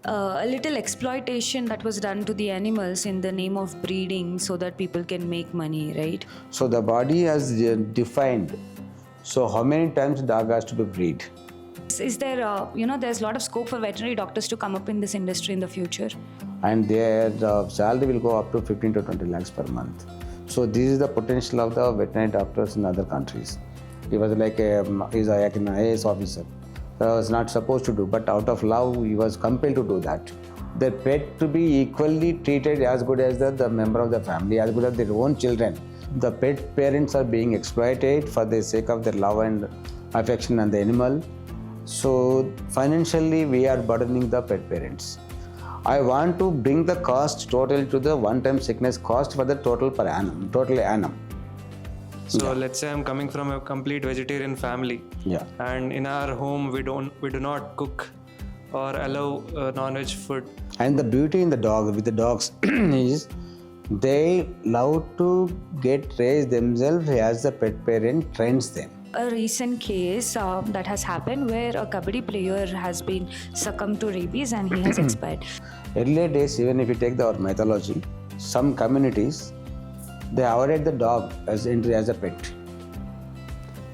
a little exploitation that was done to the animals in the name of breeding so that people can make money, right? So the body has defined. So how many times dog has to be breed? Is there, there's a lot of scope for veterinary doctors to come up in this industry in the future? And their salary will go up to 15 to 20 lakhs per month. So this is the potential of the veterinary doctors in other countries. He was like he's like an IAS officer. He was not supposed to do, but out of love, he was compelled to do that. The pet to be equally treated as good as the member of the family, as good as their own children. The pet parents are being exploited for the sake of their love and affection on the animal. So financially, we are burdening the pet parents. I want to bring the cost total to the one-time sickness cost for the total per annum, total annum. So let's say I'm coming from a complete vegetarian family. Yeah. And in our home we do not cook or allow non-veg food. And the beauty in the dog with the dogs is they love to get raised themselves as the pet parent trains them. A recent case that has happened where a kabaddi player has been succumbed to rabies and he has expired. Earlier days, even if you take our mythology, some communities they avoided the dog as a pet.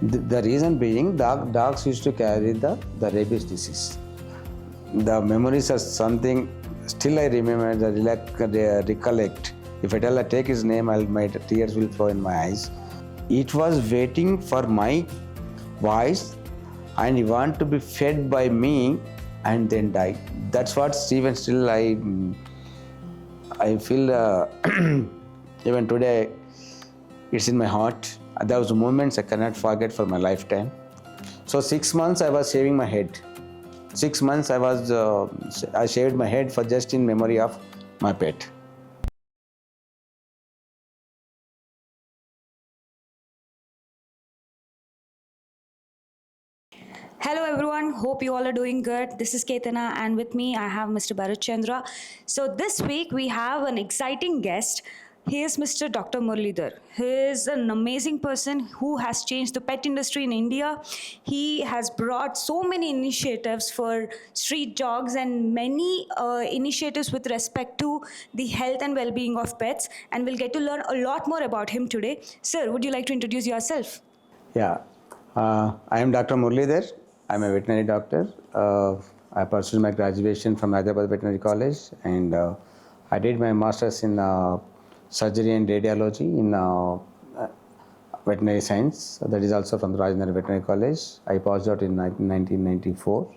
The reason being, dogs used to carry the rabies disease. The memories are something still I remember, recollect. If I take his name, my tears will flow in my eyes. It was waiting for my voice and he want to be fed by me and then die. That's what Stephen still I feel even today it's in my heart. Those moments I cannot forget for my lifetime. So 6 months I was shaving my head. 6 months I shaved my head for just in memory of my pet. Hello everyone, hope you all are doing good. This is Ketana and with me I have Mr. Bharat Chandra. So this week we have an exciting guest. He is Mr. Dr. Muralidhar. He is an amazing person who has changed the pet industry in India. He has brought so many initiatives for street dogs and many initiatives with respect to the health and well-being of pets, and we'll get to learn a lot more about him today. Sir, would you like to introduce yourself? Yeah, I am Dr. Muralidhar. I am a veterinary doctor. I pursued my graduation from Hyderabad Veterinary College and I did my master's in surgery and radiology in veterinary science. That is also from the Rajendra Veterinary College. I passed out in 1994.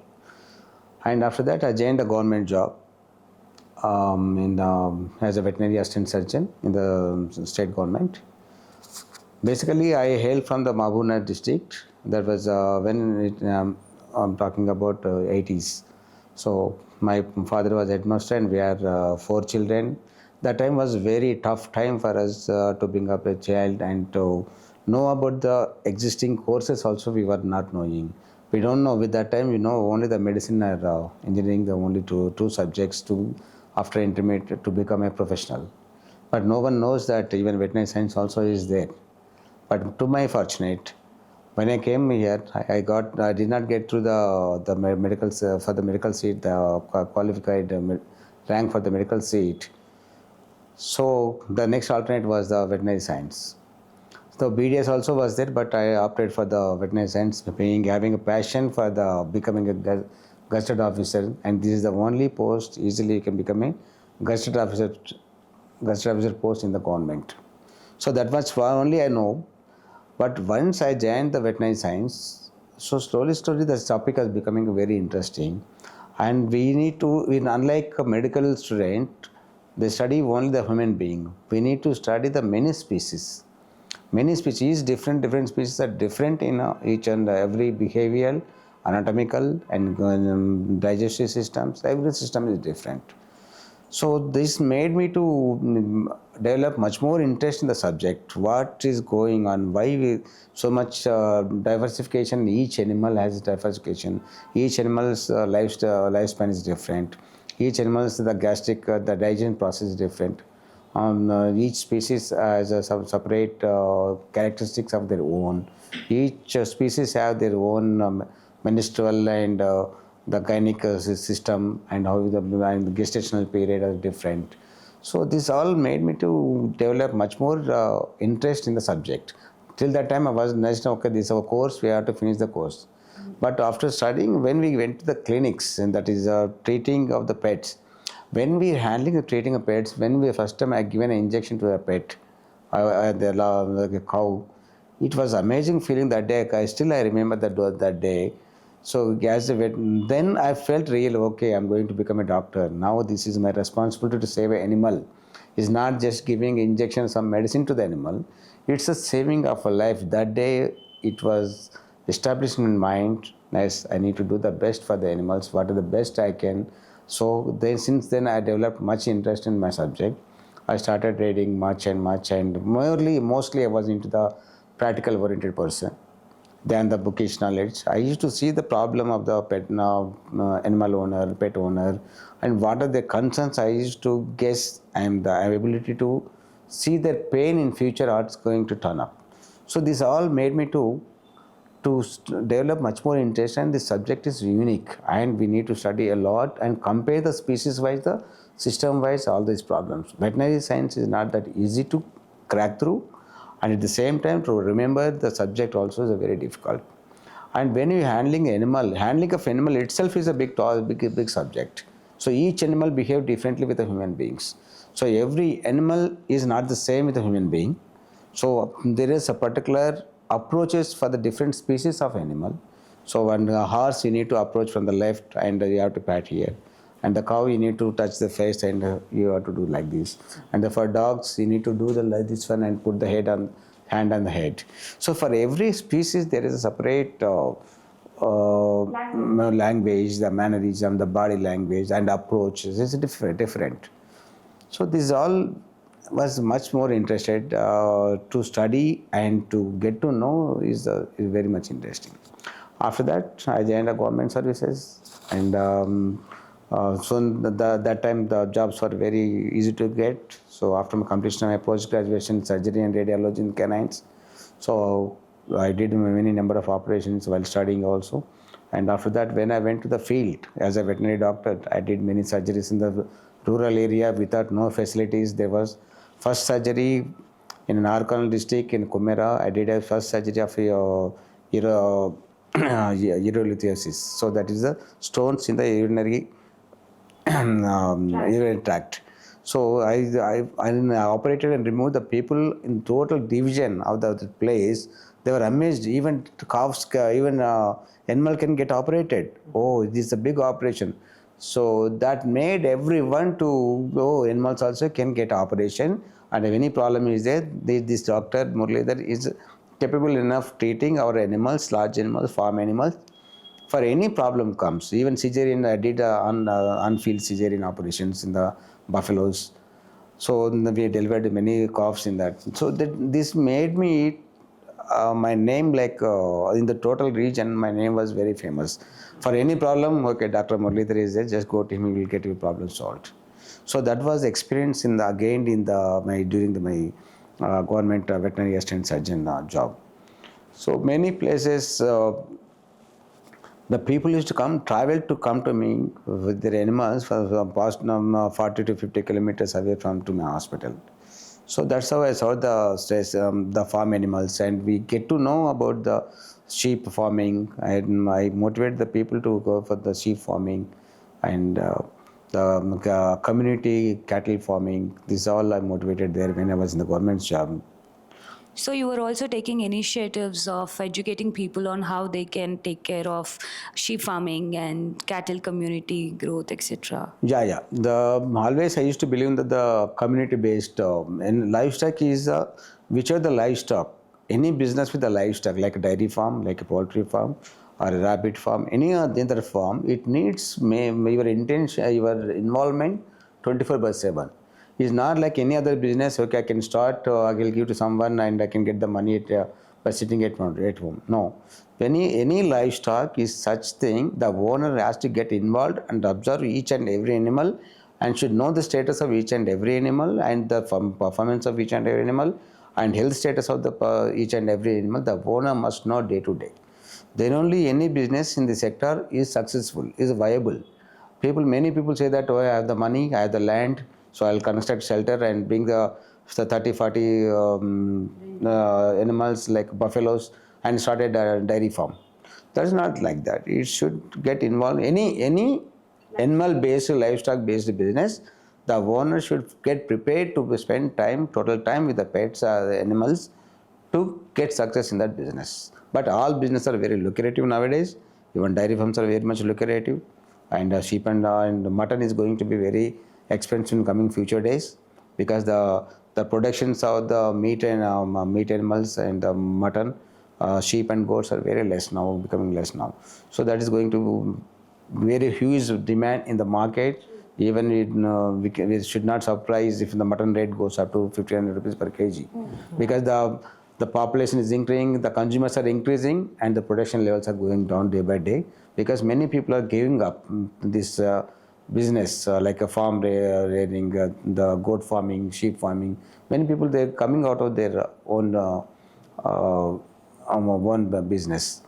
And after that, I joined a government job as a veterinary assistant surgeon in the state government. Basically, I hail from the Mahbubnagar district. That was I'm talking about 80s. So my father was headmaster and we are 4 children. That time was very tough time for us to bring up a child and to know about the existing courses also we were not knowing. We don't know with that time, only the medicine or engineering, the only two subjects to after intermediate to become a professional. But no one knows that even veterinary science also is there. But to my fortunate, when I came here, I did not get through the medical for the medical seat, the qualified rank for the medical seat. So the next alternate was the veterinary science. So BDS also was there, but I opted for the veterinary science, having a passion for becoming a gazetted officer, and this is the only post easily you can become a gazetted officer post in the government. So that much only I know. But once I joined the veterinary science, so slowly the topic is becoming very interesting. And we need to, unlike a medical student, they study only the human being. We need to study the many species. Many species, different species are different in each and every behavioral, anatomical and digestive systems. Every system is different. So this made me to develop much more interest in the subject. What is going on? Why so much diversification? Each animal has diversification. Each animal's lifespan is different. Each animal's the gastric, the digestion process is different. Each species has a separate characteristics of their own. Each species have their own menstrual and the gynec system, and how and the gestational period are different. So this all made me to develop much more interest in the subject. Till that time I was nice, okay, this is our course, we have to finish the course. But after studying, when we went to the clinics, and that is treating of the pets, when we handling the treating of pets, when we first time I given an injection to a pet, like a cow, it was amazing feeling that day. I remember that day. So as a vet, then I felt real, okay, I'm going to become a doctor. Now this is my responsibility to save an animal. It's not just giving injection some medicine to the animal. It's a saving of a life. That day it was established in my mind, yes, I need to do the best for the animals, what are the best I can. So then since then I developed much interest in my subject. I started reading much and mostly I was into the practical oriented person than the bookish knowledge. I used to see the problem of the pet animal owner, pet owner, and what are their concerns. I used to guess and the ability to see their pain in future how it's going to turn up. So this all made me to develop much more interest, and this subject is unique and we need to study a lot and compare the species wise, the system wise, all these problems. Veterinary science is not that easy to crack through, and at the same time to remember the subject also is a very difficult. And when you handling of animal itself is a big subject. So each animal behave differently with the human beings. So every animal is not the same with a human being. So there is a particular approaches for the different species of animal. So when a horse you need to approach from the left and you have to pat here, and the cow you need to touch the face and you have to do like this, and for dogs you need to do the like this one and put the hand on the head. So for every species there is a separate language, the mannerism, the body language and approach is different. So this all was much more interested to study and to get to know is very much interesting. After that, I joined the government services, and that time the jobs were very easy to get. So after my completion of my post graduation surgery and radiology in canines, so I did many number of operations while studying also. And after that, when I went to the field as a veterinary doctor, I did many surgeries in the rural area without no facilities. There was first surgery in Narkal district in Kumera. I did a first surgery of urolithiasis. So that is the stones in the urinary urinary tract. So I operated and removed the people in total division of the place. They were amazed. Even calves, even animal can get operated. Oh, this is a big operation. So that made everyone to, oh, animals also can get operation. And if any problem is there, this doctor Muralidhar is capable enough treating our animals, large animals, farm animals. For any problem comes, even cesarean, I did unfield cesarean operations in the buffaloes. So we delivered many calves in that. So this made me, my name like in the total region, my name was very famous. For any problem, okay, Dr. Muralidhar is there, just go to him, he will get your problem solved. So that was experience in the gained in the during my government veterinary assistant surgeon job. So many places. The people used to travel to me with their animals for past 40 to 50 kilometers away to my hospital. So that's how I saw the farm animals, and we get to know about the sheep farming. And I motivate the people to go for the sheep farming and the community cattle farming. This all I motivated there when I was in the government job. So you were also taking initiatives of educating people on how they can take care of sheep farming and cattle community growth, etc. Yeah. Always I used to believe that the community-based and livestock is which are the livestock. Any business with the livestock, like a dairy farm, like a poultry farm, or a rabbit farm, any other farm, it needs your intention, your involvement 24/7. It's not like any other business. Okay, I can start, I will give to someone and I can get the money by sitting at home. No. Any livestock is such thing, the owner has to get involved and observe each and every animal and should know the status of each and every animal and the performance of each and every animal and health status of the each and every animal. The owner must know day to day. then only any business in the sector is successful, is viable. Many people say that, oh, I have the money, I have the land, so I'll construct shelter and bring the 30, 40 animals like buffaloes and start a dairy farm. That's not like that. It should get involved. Any animal-based, livestock-based business, the owner should get prepared to spend time, total time with the pets, the animals, to get success in that business. But all businesses are very lucrative nowadays. Even dairy farms are very much lucrative, and sheep and mutton is going to be very expensive in coming future days, because the productions of the meat and meat animals and the mutton, sheep and goats are very less now, becoming less now. So that is going to very huge demand in the market. Even we should not surprise if the mutton rate goes up to 1,500 rupees per kg, because the population is increasing, the consumers are increasing, and the production levels are going down day by day, because many people are giving up this business, like a farm rearing, the goat farming, sheep farming. Many people, they're coming out of their own one business.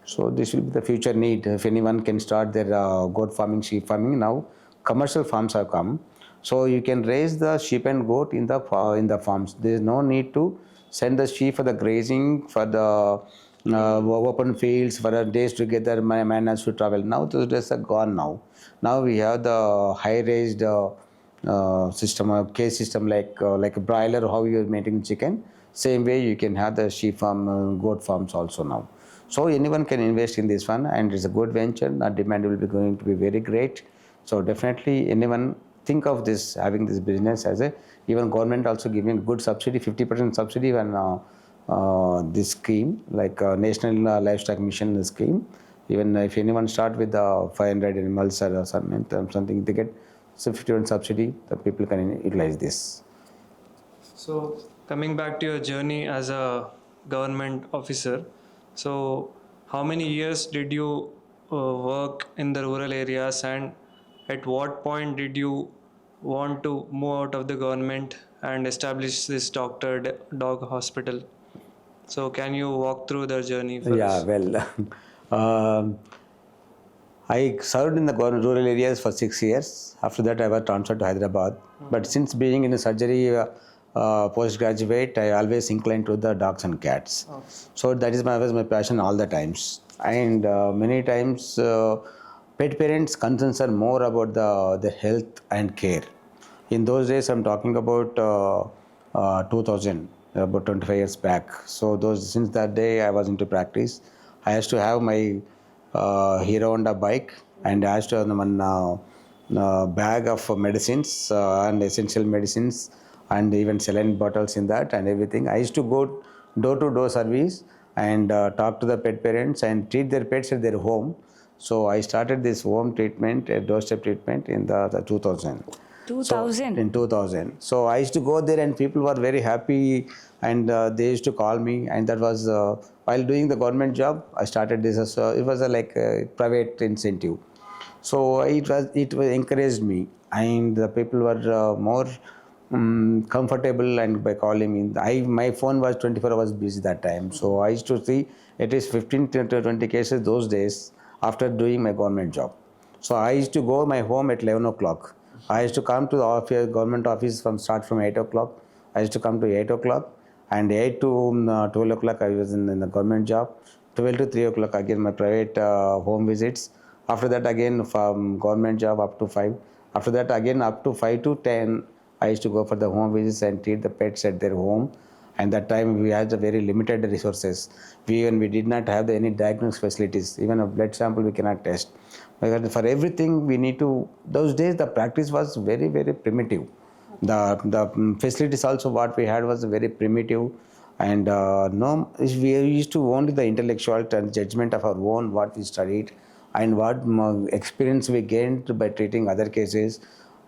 So this will be the future need. If anyone can start their goat farming, sheep farming, now commercial farms have come. So you can raise the sheep and goat in the farms. There is no need to send the sheep for the grazing, for the open fields, for a days together. My man has to travel. Now those days are gone. Now we have the high-raised system, cage system, like a broiler. How you are making chicken, same way you can have the sheep farm, goat farms also now. So anyone can invest in this one, and it's a good venture. The demand will be going to be very great. So definitely anyone think of this, having this business as a, even government also giving good subsidy, 50% subsidy when this scheme, like National Livestock Mission scheme. Even if anyone start with 500 animals or something, they get 50% subsidy. The people can utilize this. So, coming back to your journey as a government officer, so how many years did you work in the rural areas, and at what point did you want to move out of the government and establish this dog hospital? So, can you walk through the journey for Yeah, us? well, um, I served in the rural areas for 6 years. After that, I was transferred to Hyderabad. But since being in a surgery postgraduate, I always inclined to the dogs and cats. Oh. So that was my passion all the times. And many times, pet parents' concerns are more about the health and care. In those days, I'm talking about 2000, about 25 years back. So since that day, I was into practice. I used to have my Hero Honda bike, and I used to have one bag of medicines and essential medicines, and even saline bottles in that and everything. I used to go door-to-door service and talk to the pet parents and treat their pets at their home. So I started this home treatment, doorstep treatment in the 2000. 2000. So in 2000. So I used to go there, and people were very happy, and they used to call me, and that was while doing the government job. I started this as it was like a private incentive. So it was encouraged me, and the people were more comfortable, and by calling me. My phone was 24 hours busy that time. So I used to see at least 15 to 20 cases those days after doing my government job. So I used to go my home at 11 o'clock. I used to come to the office, government office from 8 o'clock. I used to come to 8 o'clock, and 8 to 12 o'clock I was in the government job. 12 to 3 o'clock again my private home visits. After that again from government job up to 5. After that again up to 5 to 10 I used to go for the home visits and treat the pets at their home. And that time we had the very limited resources. We did not have any diagnostic facilities. Even a blood sample we cannot test. Because for everything we need to, those days the practice was very, very primitive. The facilities also what we had was very primitive, and no, we used to only the intellectual judgment of our own, what we studied and what experience we gained by treating other cases.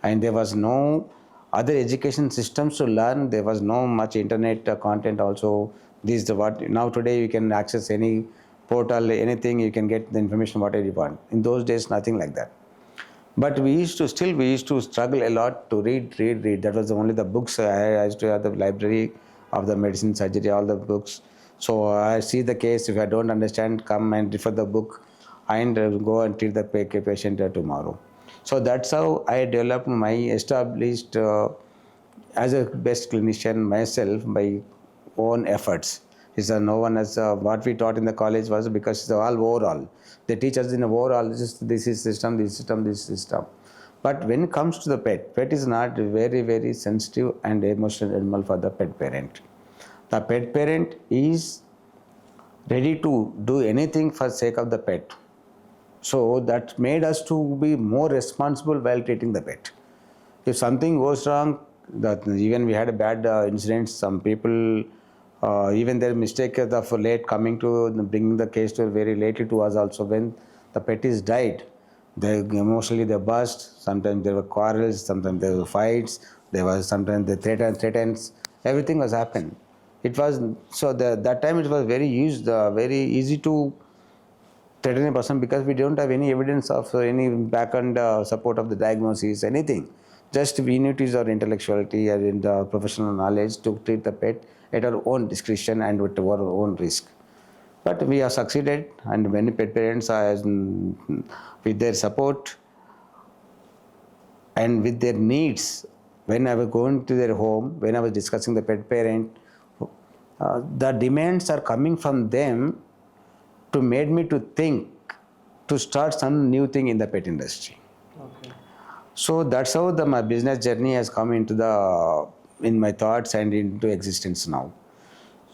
And there was no other education systems to learn. There was no much internet content also. This is what now today you can access any portal, anything, you can get the information whatever you want. In those days nothing like that. But we used to struggle a lot to read. That was only the books. I used to have the library of the medicine, surgery, all the books. So I see the case. If I don't understand, come and refer the book and go and treat the patient tomorrow. So that's how I developed my established as a best clinician myself by own efforts. Is no one has what we taught in the college was because it's all overall. They teach us in a overall. This is system, this system, this system. But when it comes to the pet is not very sensitive and emotional animal for the pet parent. The pet parent is ready to do anything for sake of the pet. So that made us to be more responsible while treating the pet. If something goes wrong, that even we had a bad incident, some people even their mistake of late coming to bringing the case to very lately to us also when the pet is died. They emotionally they burst. Sometimes there were quarrels. Sometimes there were fights. There was sometimes they threatens. Everything was happened. It was so that time it was very easy to threaten a person because we don't have any evidence of any backend support of the diagnosis, anything. Just we need to use our intellectuality and the professional knowledge to treat the pet at our own discretion and with our own risk. But we have succeeded, and many pet parents are, with their support and with their needs. When I was going to their home, when I was discussing the pet parent, the demands are coming from them to made me to think to start some new thing in the pet industry. Okay. So that's how my business journey has come into in my thoughts and into existence now.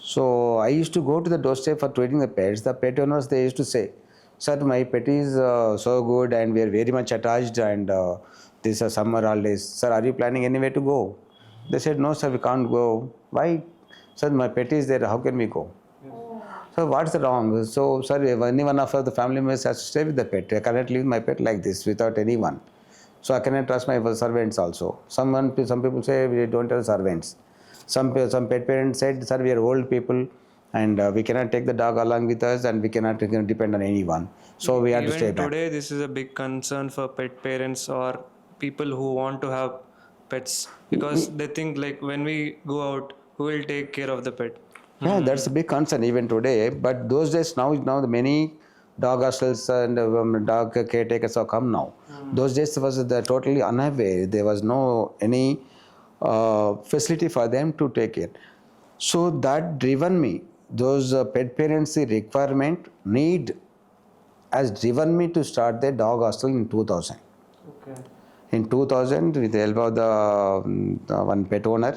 So I used to go to the doorstep for treating the pets. The pet owners, they used to say, "Sir, my pet is so good and we are very much attached and this is summer holidays. Sir, are you planning anywhere to go?" They said, "No, sir, we can't go." "Why?" "Sir, my pet is there. How can we go?" So what's the wrong? So, sir, any one of the family members has to stay with the pet. I cannot leave my pet like this without anyone. So I cannot trust my servants also. Some people say we don't have servants. Some pet parents said, "Sir, we are old people and we cannot take the dog along with us and we cannot depend on anyone. So we have to stay Even back." today, this is a big concern for pet parents or people who want to have pets because they think like when we go out, who will take care of the pet? Yeah, that's a big concern even today. But those days now the many dog hostels and dog caretakers have come now. Those days was the totally unaware. There was no any facility for them to take it. So that driven me. Those pet parents requirement need has driven me to start the dog hostel in 2000. Okay. In 2000, with the help of the one pet owner,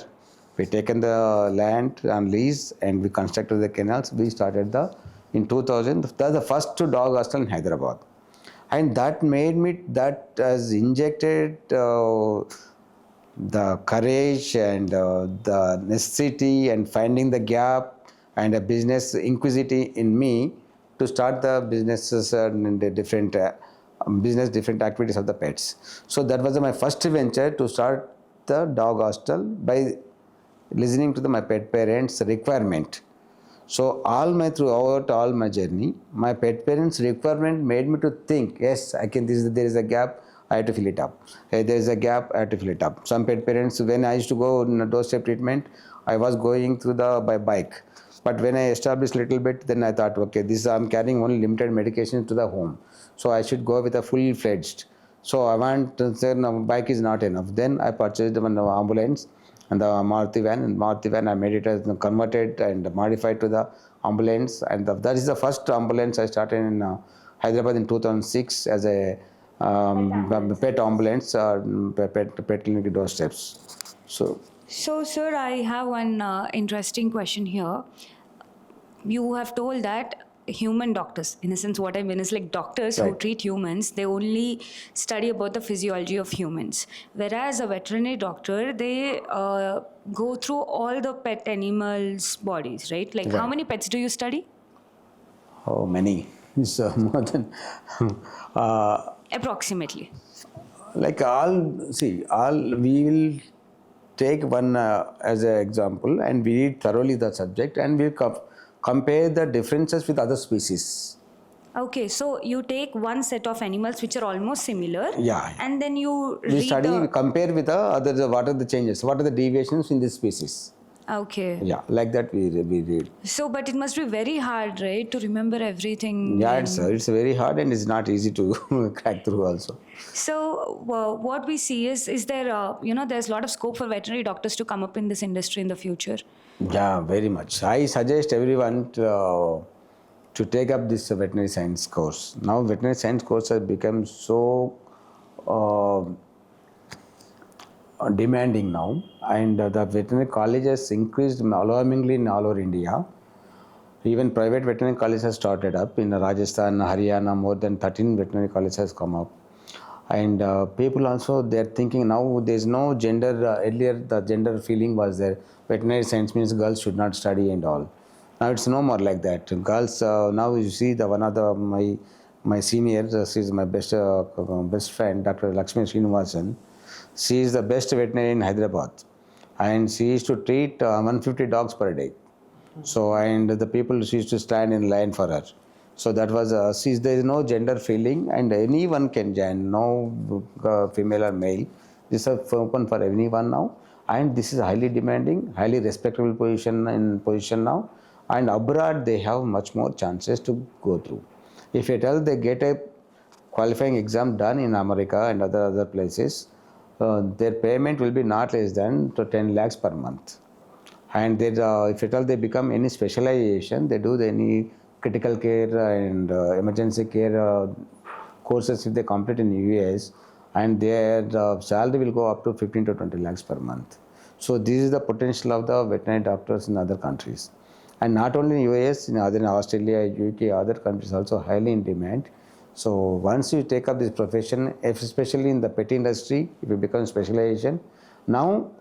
we taken the land on lease and we constructed the canals. We started in 2000. That's the first dog hostel in Hyderabad, and that made me that has injected the courage and the necessity and finding the gap and a business inquisitive in me to start the businesses and the different activities of the pets. So that was my first venture to start the dog hostel by listening to my pet parents' requirement. So throughout all my journey, my pet parents' requirement made me to think, yes, I can. There is a gap. I have to fill it up. Hey, there is a gap. I have to fill it up. Some pet parents, when I used to go in a doorstep treatment, I was going through by bike. But when I established a little bit, then I thought, okay, I'm carrying only limited medication to the home, so I should go with a full-fledged. So I want to say, no, bike is not enough. Then I purchased one ambulance and the Maruti van. And Maruti van, I made it as converted and modified to the ambulance. And that is the first ambulance I started in Hyderabad in 2006 as a pet ambulance, pet clinic doorsteps. So, sir, I have one interesting question here. You have told that human doctors, in a sense, what I mean is like doctors who Right. treat humans, they only study about the physiology of humans. Whereas a veterinary doctor, they go through all the pet animals' bodies, right? Like, how Right. many pets do you study? Oh, many. It's more than Approximately. like all we will take one as an example and we read thoroughly the subject and we'll compare the differences with other species. Okay, so you take one set of animals which are almost similar, Yeah. and then you We read study, we the. compare with the others, what are the changes, what are the deviations in this species. Okay. Yeah, like that we read. So, but it must be very hard, right, to remember everything. Yeah, And it's very hard and it's not easy to crack through also. so, what we see is there, there's a lot of scope for veterinary doctors to come up in this industry in the future. Yeah, very much. I suggest everyone to take up this veterinary science course. Now, veterinary science course has become so uh, demanding now, and the veterinary colleges increased alarmingly in all over India. Even private veterinary colleges have started up in Rajasthan, Haryana. More than 13 veterinary colleges has come up, and people also they're thinking now there's no gender. Earlier, the gender feeling was there. Veterinary science means girls should not study and all. Now it's no more like that. Girls now you see the one of the my senior, she's my best friend, Dr. Lakshmi Srinivasan. She is the best veterinarian in Hyderabad, and she used to treat 150 dogs per day. So, and the people used to stand in line for her. So that was, there is no gender feeling and anyone can join, no female or male. This is open for anyone now. And this is highly demanding, highly respectable position now. And abroad they have much more chances to go through. If at all they get a qualifying exam done in America and other places, their payment will be not less than to 10 lakhs per month. And they, if at all they become any specialization, they do any critical care and emergency care courses if they complete in US, and their salary will go up to 15 to 20 lakhs per month. So this is the potential of the veterinary doctors in other countries, and not only in US, in other Australia, UK, other countries also highly in demand. So once you take up this profession, especially in the pet industry, if you become specialization, now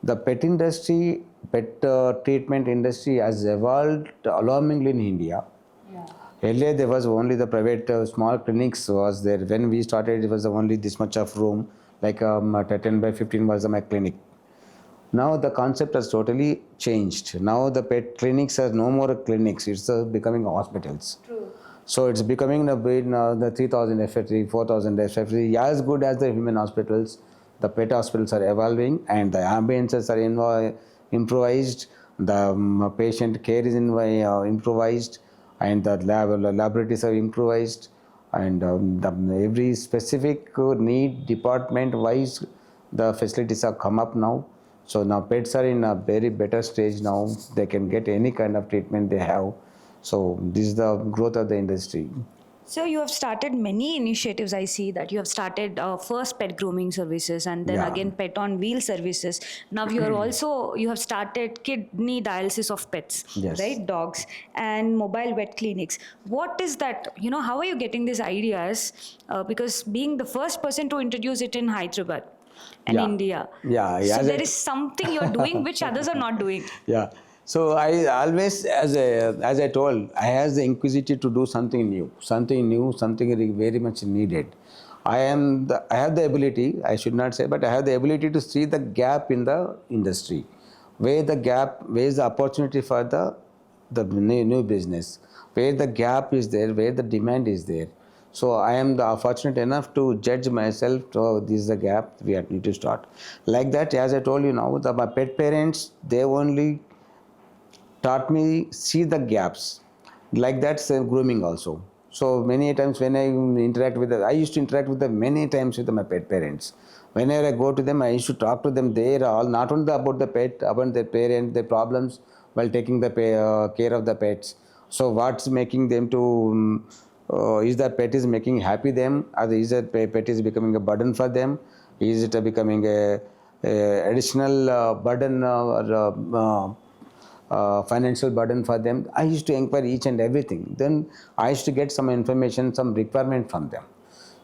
the pet industry, pet treatment industry has evolved alarmingly in India. Yeah. Earlier there was only the private small clinics was there. When we started, it was only this much of room, like 10 by 15 was my clinic. Now the concept has totally changed. Now the pet clinics are no more clinics, it's becoming hospitals. True. So it's becoming the 3000 FFT, 4000 FFT, as good as the human hospitals. The pet hospitals are evolving and the ambiances are improvised. The patient care is improvised, and the laboratories are improvised, and every specific need department wise the facilities have come up now. So now pets are in a very better stage now. They can get any kind of treatment they have. So this is the growth of the industry. So you have started many initiatives. I see that you have started first pet grooming services, and then Yeah. again pet on wheel services. Now you have started kidney dialysis of pets, Yes. right? Dogs and mobile vet clinics. What is that? How are you getting these ideas? Because being the first person to introduce it in Hyderabad and Yeah. India, Yeah, so as there I- is something you're doing which others are not doing. Yeah. So I always, as I told, I has the inquisitive to do something new, something very much needed. I have the ability. I should not say, but I have the ability to see the gap in the industry, where is the opportunity for the new business, where the gap is there, where the demand is there. So I am fortunate enough to judge myself. Oh, this is the gap. We need to start like that. As I told you now, my pet parents, they only taught me see the gaps. Like that's grooming also. So many times when I interact with I used to interact with them many times with my pet parents. Whenever I go to them, I used to talk to them. They are all not only about the pet, about their parent, their problems while taking the care of the pets. So what's making them to is that pet is making happy them, or is that pet is becoming a burden for them? Is it becoming a additional burden financial burden for them? I used to inquire each and everything. Then I used to get some information, some requirement from them.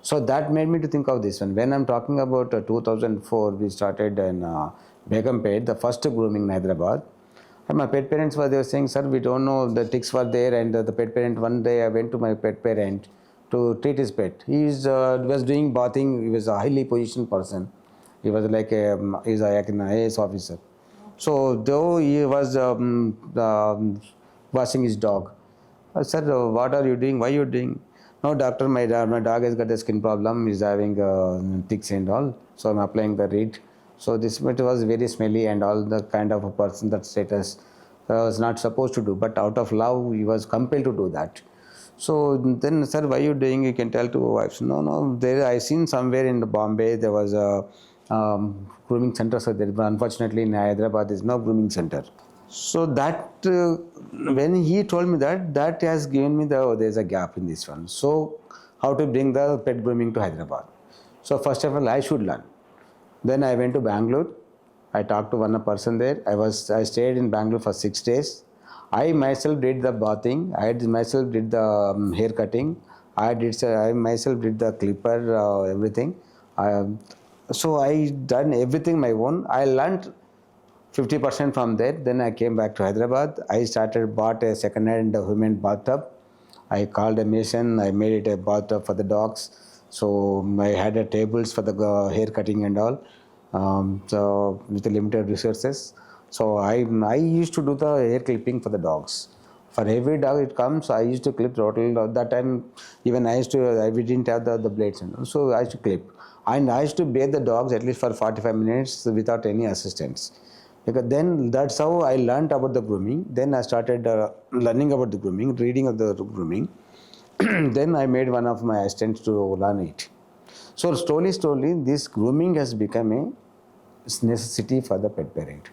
So that made me to think of this one. When I'm talking about 2004, we started in Begumpet, the first grooming in Hyderabad. And my pet parents they were saying, sir, we don't know, the ticks were there. And the pet parent, one day I went to my pet parent to treat his pet. He was doing bathing. He was a highly positioned person. He was like he's an IAS officer. So though he was washing his dog, I said, what are you doing? Why are you doing? No, doctor, my dog has got a skin problem. He's having ticks and all. So I'm applying the reed. So this meat was very smelly and all the kind of a person that status was not supposed to do, but out of love he was compelled to do that. So then, sir, why you doing? You can tell to wives. No, no. There I seen somewhere in the Bombay there was a grooming center. So there, unfortunately in Hyderabad there is no grooming center. So that when he told me that, that has given me the there's a gap in this one. So how to bring the pet grooming to Hyderabad? So first of all, I should learn. Then I went to Bangalore. I talked to one person there. I stayed in Bangalore for 6 days. I myself did the bathing. Myself did the hair cutting. I myself did the clipper, everything. I, so I done everything my own. I learned 50% from there. Then I came back to Hyderabad. I bought a second-hand human bathtub. I called a mason. I made it a bathtub for the dogs. So I had a tables for the hair cutting and all. So with the limited resources. So I used to do the hair clipping for the dogs. For every dog it comes, I used to clip total. That time even we didn't have the blades and all. So I used to clip. And I used to bathe the dogs at least for 45 minutes without any assistance. Because then that's how I learned about the grooming. Then I started learning about the grooming, reading of the grooming. Then I made one of my assistants to learn it. So slowly, this grooming has become a necessity for the pet parent.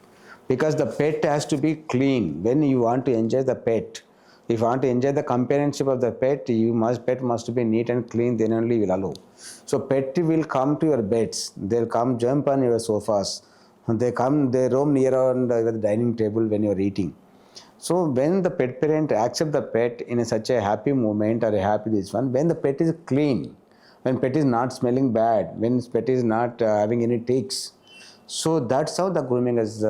Because the pet has to be clean. When you want to enjoy the pet, if you want to enjoy the companionship of the pet, pet must be neat and clean, then only will allow. So pet will come to your beds, they'll come jump on your sofas, they roam near on the dining table when you're eating. So when the pet parent accepts the pet in such a happy moment or a happy this one, when the pet is clean, when pet is not smelling bad, when pet is not having any ticks, so that's how the grooming is.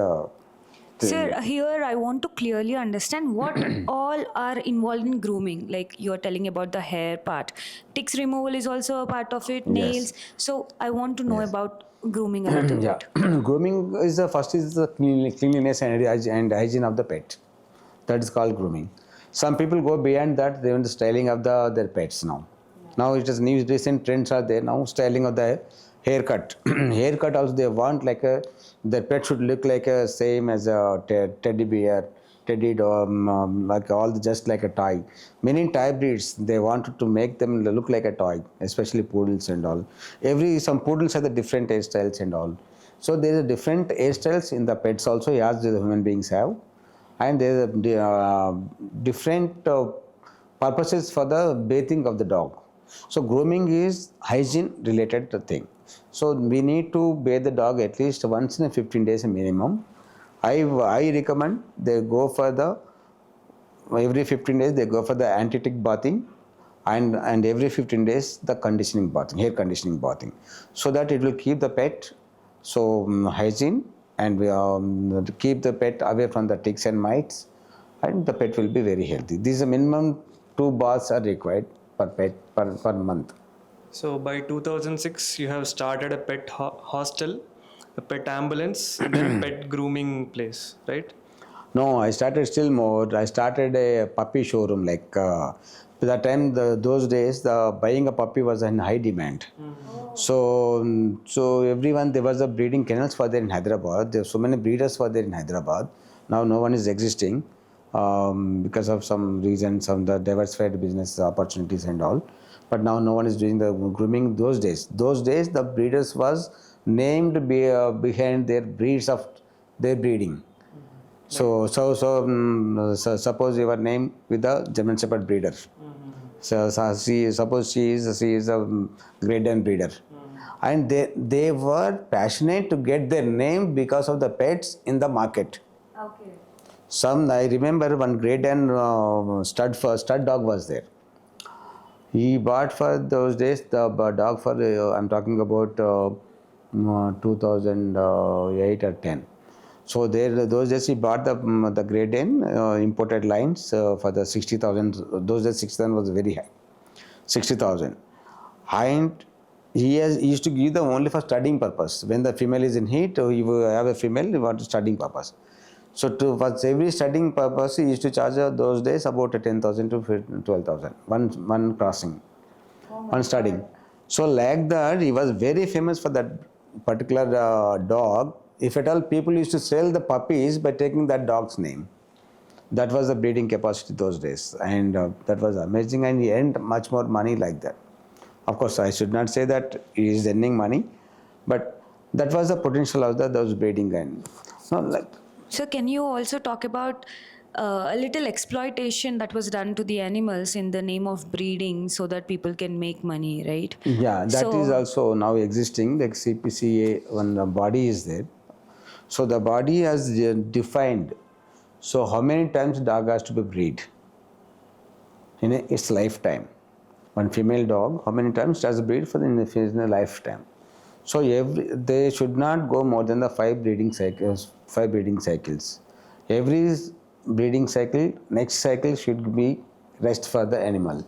Sir, here I want to clearly understand what all are involved in grooming. Like you're telling about the hair part. Ticks removal is also a part of it, nails. Yes. So I want to know Yes. about grooming a little Yeah, bit. grooming is the first is the cleanliness and hygiene of the pet. That is called grooming. Some people go beyond that. They want the styling of their pets now. Now it is new recent trends are there now. Styling of the haircut. Haircut also they want like their pet should look like a same as a teddy bear, teddy dog, like just like a toy. Many Thai breeds they wanted to make them look like a toy, especially poodles and all. Some poodles have the different hairstyles and all. So there is a different hairstyles in the pets also as the human beings have, and there is a different purposes for the bathing of the dog. So grooming is hygiene related thing. So we need to bathe the dog at least once in 15 days minimum. I recommend they go for the every 15 days they go for the anti-tick bathing, and every 15 days the conditioning bathing, hair conditioning bathing, so that it will keep the pet so hygiene and keep the pet away from the ticks and mites, and the pet will be very healthy. These are minimum 2 baths are required per pet per month. So by 2006, you have started a pet hostel, a pet ambulance, then pet grooming place, right? No, I started still more. I started a puppy showroom. Like that time, those days, the buying a puppy was in high demand. So everyone there was a breeding kennels for there in Hyderabad. There were so many breeders for there in Hyderabad. Now no one is existing because of some reasons, some the diversified business opportunities and all. But now no one is doing the grooming those days. Those days the breeders was named behind their breeds of their breeding. So suppose your name with the German Shepherd breeder. Suppose she is a Great Dane breeder, and they were passionate to get their name because of the pets in the market. Okay. I remember one Great Dane stud dog was there. He bought for those days the dog for I'm talking about 2008 or 10. So those days he bought the Great Dane imported lines for the 60,000. Those days 60,000 was very high, 60,000, and he used to give them only for studying purpose. When the female is in heat, he will have a female for studying purpose. So for every studying purpose, he used to charge those days about 10,000 to 12,000. One crossing, one studying. So like that, he was very famous for that particular dog, if at all people used to sell the puppies by taking that dog's name. That was the breeding capacity those days, and that was amazing, and he earned much more money like that. Of course, I should not say that he is earning money, but that was the potential of those breeding and no, like, So, can you also talk about a little exploitation that was done to the animals in the name of breeding so that people can make money, right? yeah, that is So, also now existing. Like CPCA, when the body is there, so the body has defined. So how many times dog has to be breed in its lifetime? One female dog, how many times does it breed for in a lifetime? So they should not go more than the 5 breeding cycles. 5 breeding cycles. Every breeding cycle, next cycle should be rest for the animal.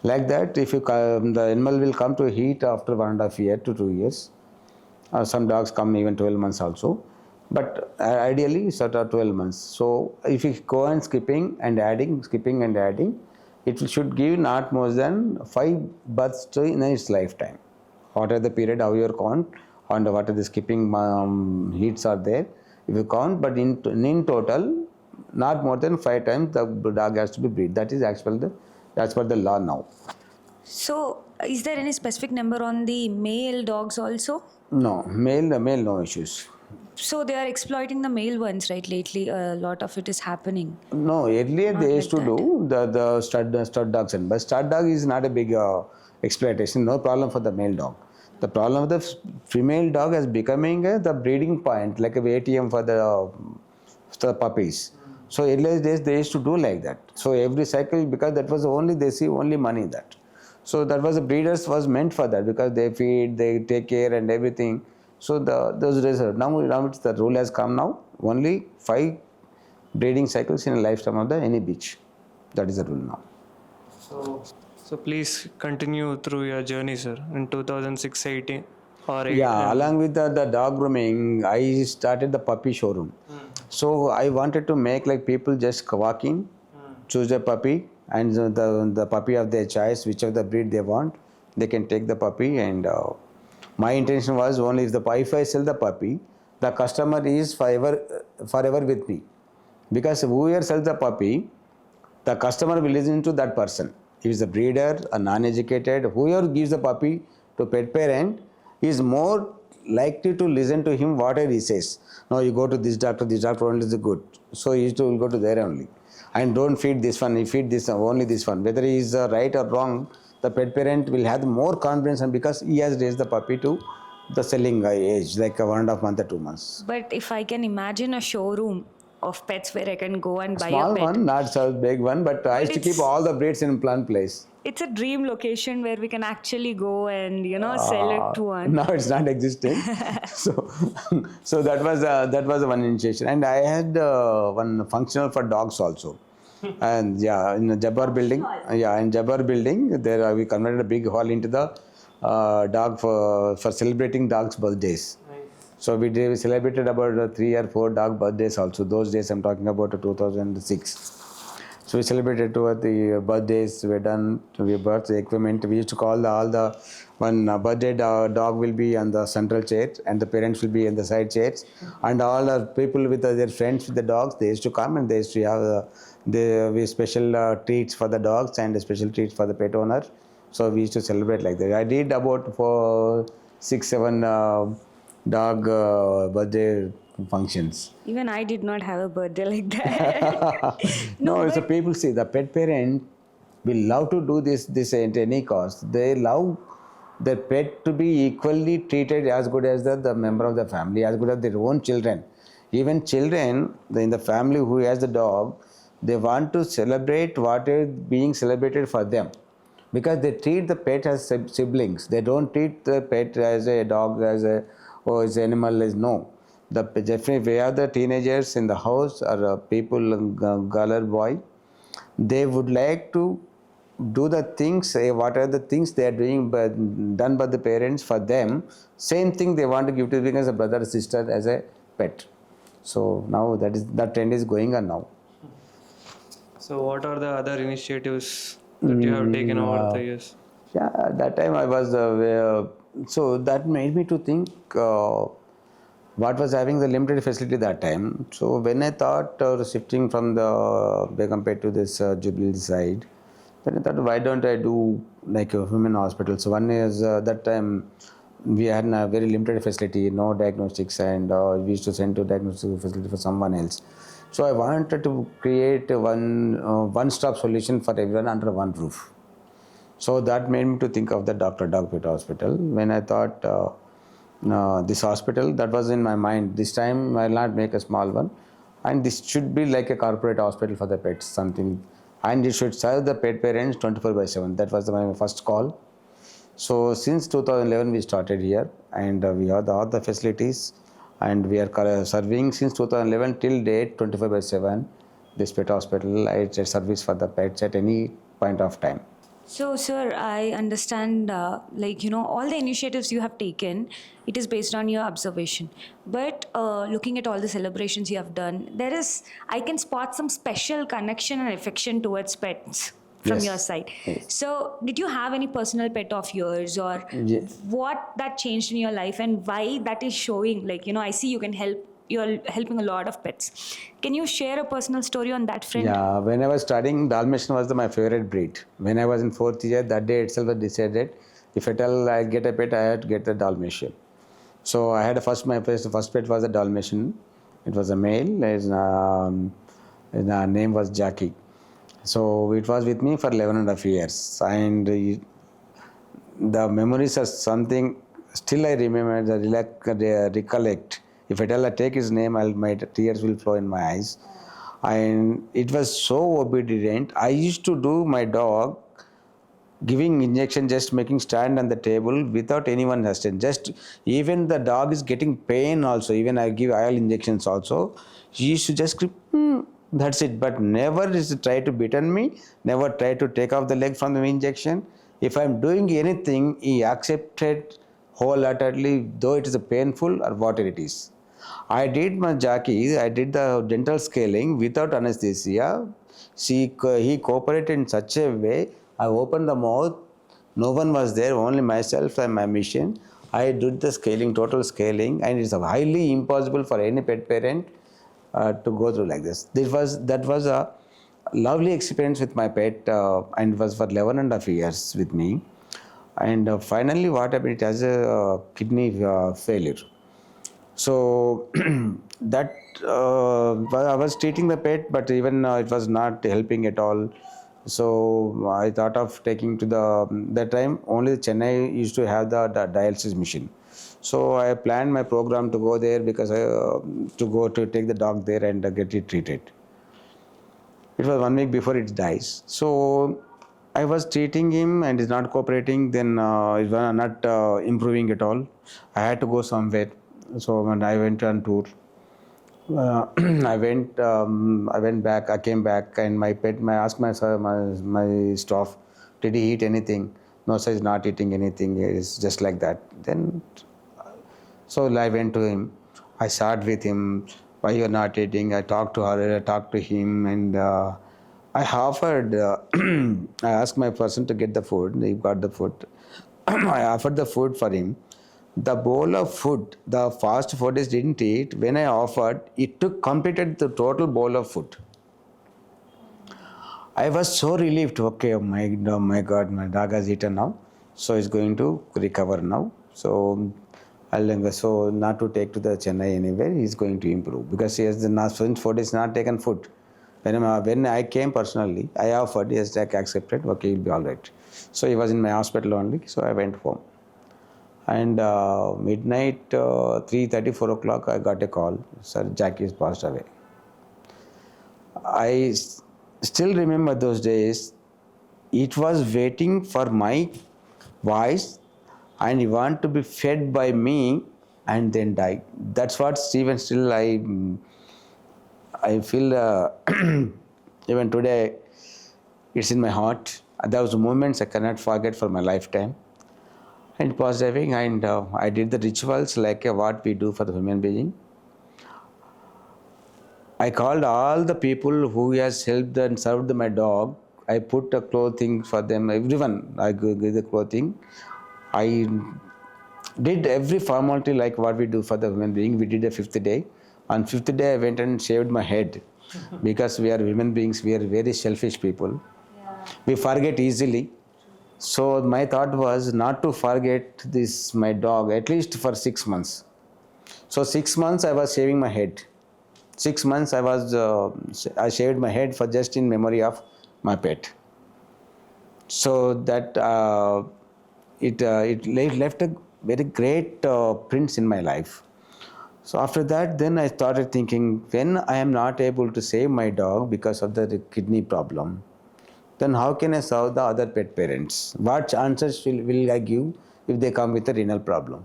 Like that, if you the animal will come to heat after 1.5 years to 2 years. Some dogs come even 12 months also. But ideally, sort of 12 months. So if you go on skipping and adding, it should give not more than 5 births in its lifetime. What are the period, how you count, and what are the skipping heats are there. If you count, but in total, not more than 5 times the dog has to be breed. That is actually as per the law now. so is there any specific number on the male dogs also? No, male no issues. So they are exploiting the male ones, right? Lately, a lot of it is happening. No, earlier Not they like used to that. do the stud dogs, but stud dog is not a big exploitation. No problem for the male dog. The problem of the female dog is becoming the breeding point, like a ATM for the puppies. So earlier days they used to do like that. So every cycle, because that was only they see only money in that. So that was the breeders was meant for that, because they feed, they take care and everything. So those reserve now it's the rule has come now, only 5 breeding cycles in a lifetime of any beach. That is the rule now. So please continue through your journey, sir. In 2006, 18 or 8. Yeah, along with the dog grooming, I started the puppy showroom. So I wanted to make like people just walk in, choose a puppy, and the puppy of their choice, whichever the breed they want, they can take the puppy. And my intention was only if I sell the puppy, the customer is forever with me, because whoever sells the puppy, the customer will listen to that person. If is a breeder, a non-educated, whoever gives the puppy to pet parent is more likely to listen to him whatever he says. No, you go to this doctor only is good. So he will go to there only. And don't feed this one, you feed this only this one. Whether he is right or wrong, the pet parent will have more confidence, and because he has raised the puppy to the selling age, like 1.5 months or 2 months. But if I can imagine a showroom of pets where I can go and buy a Small pet, one, not so big one, but I used to keep all the breeds in one place. it's a dream location where we can actually go and sell it to one. Now it's not existing. so, so that was one initiation, and I had one functional for dogs also. And yeah, in the Jabbar building, in Jabbar building, there we converted a big hall into the dog for celebrating dogs' birthdays. So we celebrated about 3 or 4 dog birthdays also. Those days I'm talking about 2006. So we celebrated the birthdays. We done birthday equipment. We used to call all the one birthday dog will be on the central chair, and the parents will be in the side chairs, and all the people with their friends with the dogs, they used to come, and they used to have we special treats for the dogs and special treats for the pet owner. So we used to celebrate like that. I did about 4, 6, 7 dog birthday functions. Even I did not have a birthday like that. No, so people see the pet parent will love to do this at any cost. They love their pet to be equally treated as good as the member of the family, as good as their own children. Even children in the family who has the dog, they want to celebrate what is being celebrated for them, because they treat the pet as siblings. They don't treat the pet as a dog, as as animal. No, definitely we have the teenagers in the house, or people, girl or boy, they would like to do the things, what are the things they are doing done by the parents for them, same thing they want to give to them as a brother or sister, as a pet. So now that trend is going on now. So what are the other initiatives that you have taken over the years? Yeah, that time I was so that made me to think what was having the limited facility that time. So when I thought shifting from the Begumpet to this Jubilee side, then I thought, why don't I do like a human hospital? So one is that time we had a very limited facility, no diagnostics, and we used to send to diagnostic facility for someone else. So I wanted to create one-stop solution for everyone under one roof. So that made me to think of the Dr. Dogpet Hospital. When I thought this hospital, that was in my mind. This time I'll not make a small one, and this should be like a corporate hospital for the pets, something, and it should serve the pet parents 24/7. That was my first call. So since 2011 we started here, and we have all the facilities, and we are serving since 2011 till date 24/7. This pet hospital, it's a service for the pets at any point of time. So, sir, I understand, all the initiatives you have taken, it is based on your observation. But looking at all the celebrations you have done, I can spot some special connection and affection towards pets from Yes. your side. Yes. So, did you have any personal pet of yours, or Yes. what that changed in your life, and why that is showing? I see you can help. You're helping a lot of pets. Can you share a personal story on that front? Yeah, when I was studying, Dalmatian was my favorite breed. When I was in fourth year, that day itself I decided, if at all I get a pet, I had to get the Dalmatian. So I had my first pet was a Dalmatian. It was a male. His name was Jackie. So it was with me for 11 and a half years. And the memories are something still I remember, recollect. If at all I take his name, my tears will flow in my eyes. And it was so obedient. I used to do my dog giving injection, just making stand on the table without anyone assisting. Just even the dog is getting pain also. Even I give oil injections also. He used to just that's it. But never is try to beaten me. Never try to take off the leg from the injection. If I'm doing anything, he accepted wholeheartedly, though it is painful or whatever it is. I did my Jackie, I did the dental scaling without anesthesia. He cooperated in such a way. I opened the mouth, no one was there, only myself and my mission. I did the scaling, total scaling, and it's highly impossible for any pet parent to go through like this. That was a lovely experience with my pet, and it was for 11 and a half years with me. And finally, what happened? It has a kidney failure. So that I was treating the pet, but even it was not helping at all. So I thought of taking to that time only Chennai used to have the dialysis machine. So I planned my program to go there because to go to take the dog there and get it treated. It was 1 week before it dies. So I was treating him and he's not cooperating. Then he's not improving at all. I had to go somewhere. So when I went on tour, I went back. I came back, and my pet. I asked my staff, did he eat anything? No, sir, he's not eating anything. It's just like that. Then, so I went to him. I sat with him. Why you're not eating? I talked to her. I talked to him, and I offered. I asked my person to get the food. He got the food. I offered the food for him. The bowl of food, the fast food is didn't eat. When I offered, it completed the total bowl of food. I was so relieved. Okay, oh my God, my dog has eaten now, so he's going to recover now. So so not to take to the Chennai anywhere. He's going to improve because he has the last food is not taken food. When I came personally, I offered. He has accepted. Okay, he'll be all right. So he was in my hospital only. So I went home. And midnight, 3:30, 4 o'clock, I got a call. Sir, Jackie has passed away. I still remember those days. It was waiting for my voice, and he wanted to be fed by me, and then died. That's what Stephen still I feel even today it's in my heart. Those moments I cannot forget for my lifetime. And passed away, and I did the rituals like what we do for the human being. I called all the people who has helped and served my dog. I put a clothing for them, everyone. I gave the clothing. I Did every formality like what we do for the human being. We did a fifth day. On fifth day, I went and shaved my head because we are human beings. We are very selfish people. We forget easily. So my thought was not to forget this my dog at least for 6 months. So 6 months I was shaving my head. 6 months I shaved my head for just in memory of my pet. So that it left a very great prints in my life. So after that, then I started thinking, when I am not able to save my dog because of the kidney problem, then how can I serve the other pet parents? What answers will I give if they come with a renal problem?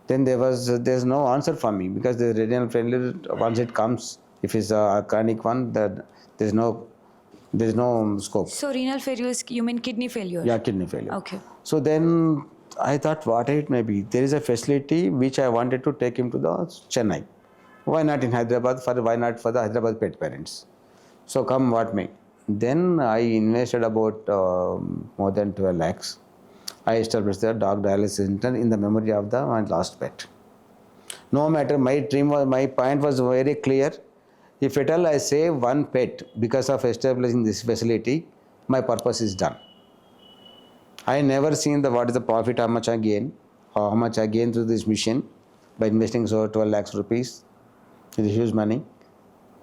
Then there's no answer for me because the renal failure, once it comes, if it's a chronic one, that there's no scope. So renal failure is, you mean kidney failure? Yeah, kidney failure. Okay. So then I thought, what it may be. There is a facility which I wanted to take him to the Chennai. Why not in Hyderabad? Why not for the Hyderabad pet parents? So come what may. Then I invested about more than 12 lakhs. I established the dog dialysis center in the memory of my last pet. No matter, my point was very clear. If at all I save one pet because of establishing this facility, my purpose is done. I never seen what is the profit, how much I gain, or how much I gain through this mission by investing so 12 lakhs rupees. It's huge money.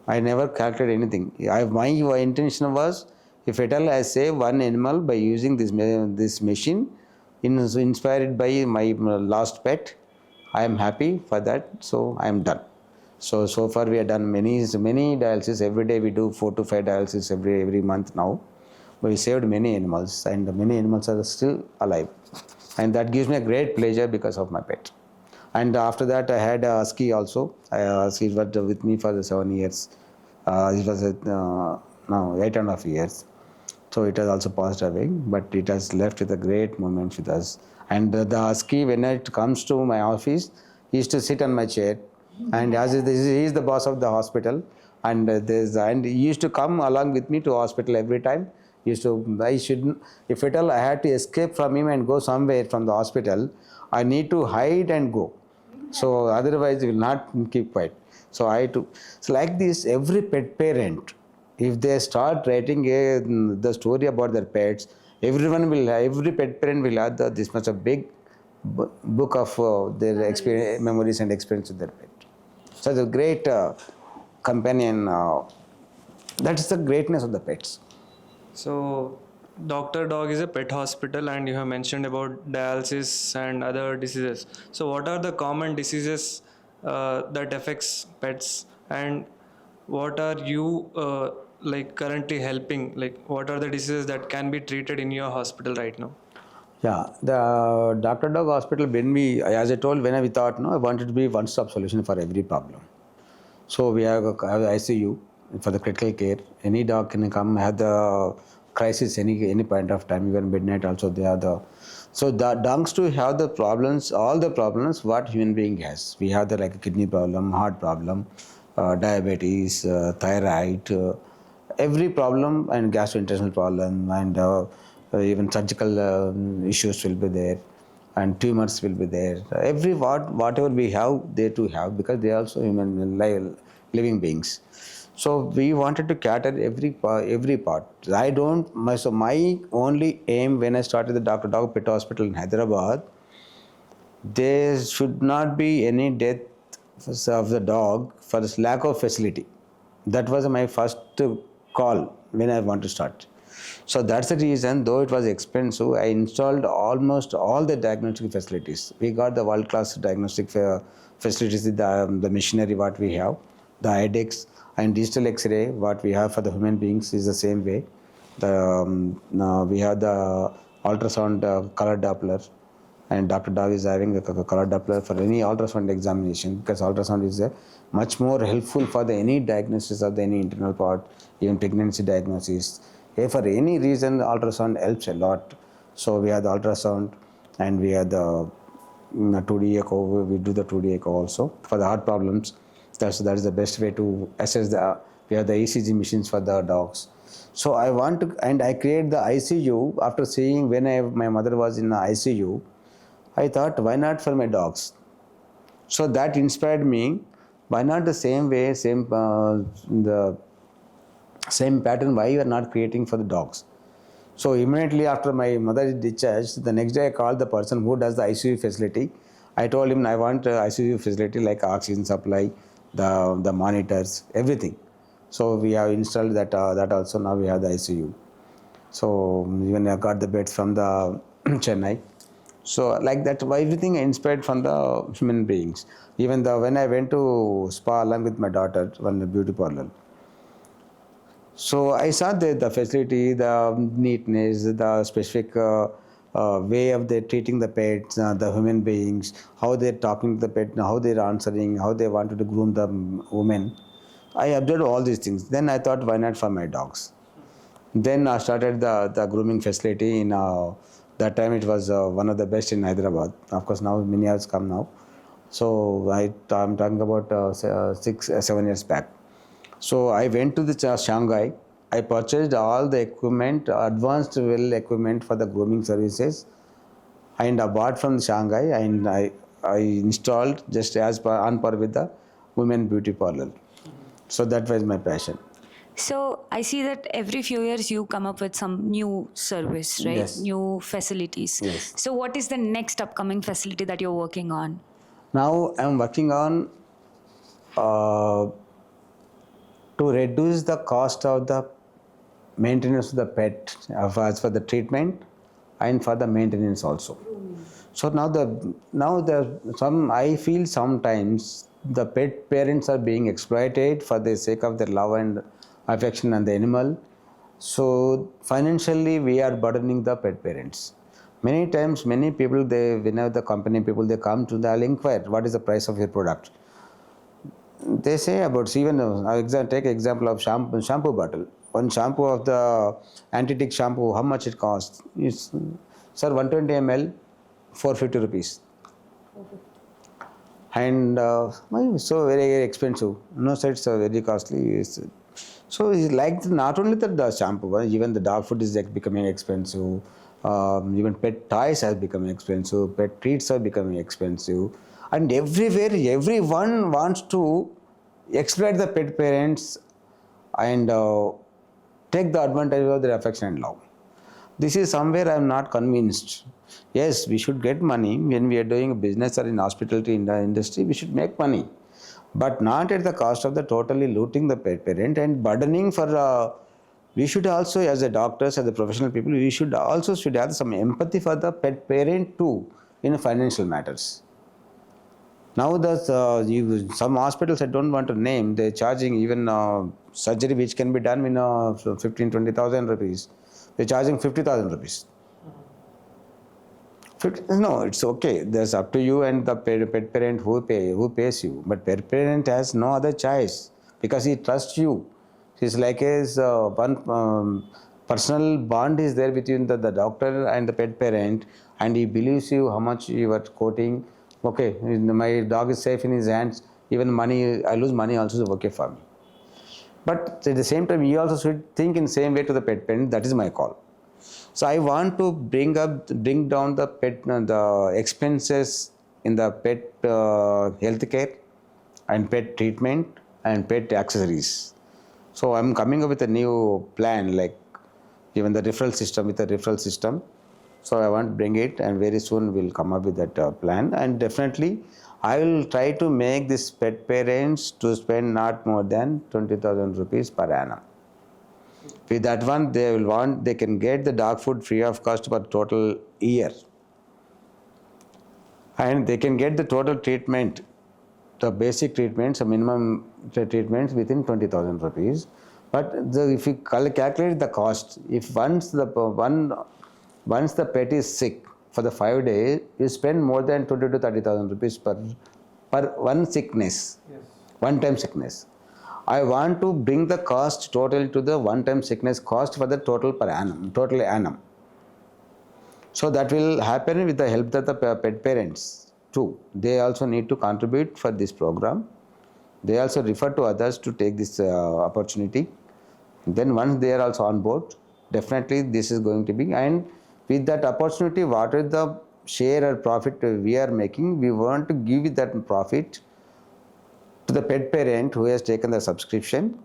I never calculated anything. My intention was, if at all I save one animal by using this machine, inspired by my last pet, I am happy for that. So I am done. So far we have done many dialysis. Every day we do 4 to 5 dialysis every month now. We saved many animals, and many animals are still alive, and that gives me a great pleasure because of my pet. And after that, I had a husky also. He was with me for the 7 years. He was now 8.5 years. So it has also passed away, but it has left with a great moment with us. And the husky, when it comes to my office, he used to sit on my chair, and as he is the boss of the hospital, and he used to come along with me to hospital every time. If at all I had to escape from him and go somewhere from the hospital, I need to hide and go. So otherwise he will not keep quiet. So like this, every pet parent, if they start writing the story about their pets, every pet parent will have this much a big book of their memories and experience with their pet. So it's a great companion. That is the greatness of the pets. So, Dr. Dog is a pet hospital, and you have mentioned about dialysis and other diseases. So, what are the common diseases that affects pets, and what are you currently helping? Like, what are the diseases that can be treated in your hospital right now? Yeah, the Dr. Dog Hospital, as I told, when we thought, I wanted to be one-stop solution for every problem. So we have ICU for the critical care. Any dog can come, have the crisis any point of time, even midnight also they are so the dogs to have the problems, all the problems what human being has. We have like a kidney problem, heart problem, diabetes, thyroid, every problem, and gastrointestinal problem, and even surgical issues will be there, and tumors will be there. Whatever we have, they too have, because they are also human living beings. So we wanted to cater every part. So my only aim when I started the Dr. Dog Pet Hospital in Hyderabad, there should not be any death of the dog for this lack of facility. That was my first call when I want to start. So that's the reason, though it was expensive, I installed almost all the diagnostic facilities. We got the world-class diagnostic facilities, the machinery what we have, the IDEX and digital X-ray what we have for the human beings is the same way. We have the ultrasound color Doppler, and Dr. Dog is having a color Doppler for any ultrasound examination, because ultrasound is much more helpful for any diagnosis of any internal part, even pregnancy diagnosis. If for any reason, ultrasound helps a lot. So we have the ultrasound, and we have the 2D echo. We do the 2D echo also for the heart problems. That is the best way to assess we have the ECG machines for the dogs. So I create the ICU after seeing when my mother was in the ICU. I thought, why not for my dogs? So that inspired me. Why not the same way, the same pattern? Why you are not creating for the dogs? So immediately after my mother is discharged, the next day I called the person who does the ICU facility. I told him I want ICU facility like oxygen supply, the monitors, everything. So we have installed that also. Now we have the ICU. So even I got the beds from the Chennai. So like that, everything inspired from the human beings. Even when I went to spa along with my daughter, one beauty parlor. So I saw the facility, the neatness, the specific way of they treating the pets, the human beings, how they're talking to the pet, how they're answering, how they wanted to groom the women. I observed all these things. Then I thought, why not for my dogs? Then I started the grooming facility in that time it was one of the best in Hyderabad. Of course, now many has come now. So I'm talking about 7 years back. So I went to the Shanghai. I purchased all the equipment, advanced well equipment for the grooming services, and I bought from Shanghai, and I installed just as per on par with the women beauty parlor. So that was my passion. So I see that every few years you come up with some new service, right? Yes. New facilities. Yes. So what is the next upcoming facility that you're working on? Now I'm working on uh, to reduce the cost of the maintenance of the pet as for the treatment and for the maintenance also. So now the some I feel sometimes the pet parents are being exploited for the sake of their love and affection on the animal. So financially we are burdening the pet parents. Many times many people whenever the company people they come to the inquire what is the price of your product. They say about even take example of shampoo bottle. One shampoo of the anti-tick shampoo, how much it costs? It's, sir, 120 ml, 450 rupees. And why so very expensive? No, sir, it's very costly. So it's like not only the shampoo, even the dog food is becoming expensive. Even pet toys has become expensive. Pet treats are becoming expensive, and everywhere everyone wants to exploit the pet parents and take the advantage of their affection and love. This is somewhere I am not convinced. Yes, we should get money when we are doing a business or in hospitality in the industry. We should make money, but not at the cost of the totally looting the pet parent and burdening for. We should also, as a doctors, as a professional people, we should also should have some empathy for the pet parent too in financial matters. Now some hospitals I don't want to name, they're charging even surgery which can be done in 15,000-20,000 rupees. They're charging 50,000 rupees. No, it's okay. That's up to you and the pet parent who pays you. But pet parent has no other choice because he trusts you. He's like his one personal bond is there between the doctor and the pet parent, and he believes you how much you are quoting. Okay, my dog is safe in his hands. Even money, I lose money also is okay for me. But at the same time, you also should think in the same way to the pet parent. That is my call. So I want to bring down the expenses in the pet health care and pet treatment and pet accessories. So I'm coming up with a new plan, like even the referral system with the referral system. So I want to bring it, and very soon we'll come up with that plan. And definitely, I will try to make this pet parents to spend not more than 20,000 rupees per annum. With that one, they can get the dog food free of cost for total year, and they can get the total treatment, the basic treatments, the minimum treatments within 20,000 rupees. But if you calculate the cost, if once the pet is sick for the 5 days, you spend more than 20 to 30,000 rupees per one sickness, yes. One time sickness. I want to bring the cost total to the one-time sickness cost for the total annum. So that will happen with the help of the pet parents too. They also need to contribute for this program. They also refer to others to take this opportunity. Then once they are also on board, definitely this is going to be, and with that opportunity, what is the share or profit we are making, we want to give that profit to the pet parent who has taken the subscription,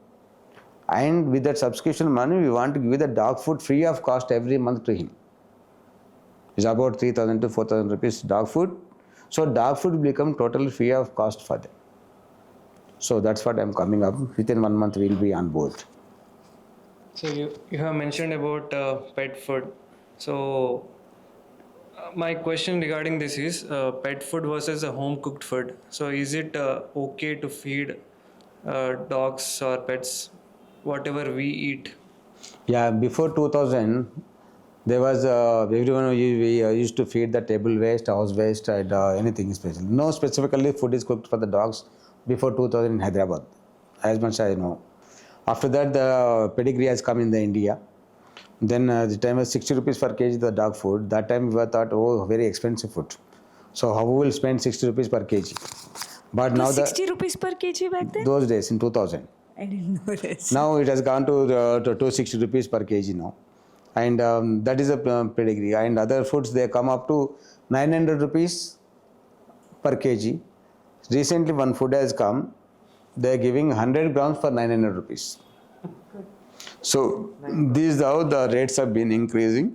and with that subscription money we want to give the dog food free of cost every month to him. It's about 3,000 to 4,000 rupees dog food. So dog food will become totally free of cost for them. So that's what I'm coming up. Within 1 month we'll be on board. So you have mentioned about pet food. So my question regarding this is pet food versus a home cooked food. So is it okay to feed dogs or pets whatever we eat? Yeah, before 2000, there was everyone we used to feed the table waste, house waste, and anything special. No specifically food is cooked for the dogs before 2000 in Hyderabad, as much as I know. After that, the pedigree has come in the India. Then the time was 60 rupees per kg the dog food. That time we were thought, oh, very expensive food. So how we will spend 60 rupees per kg? But now 60 rupees per kg back then? those days in 2000. I didn't know this. Now it has gone to 260 rupees per kg now. And that is a pedigree. And other foods, they come up to 900 rupees per kg. Recently one food has come, they are giving 100 grams for 900 rupees. So these is how the rates have been increasing.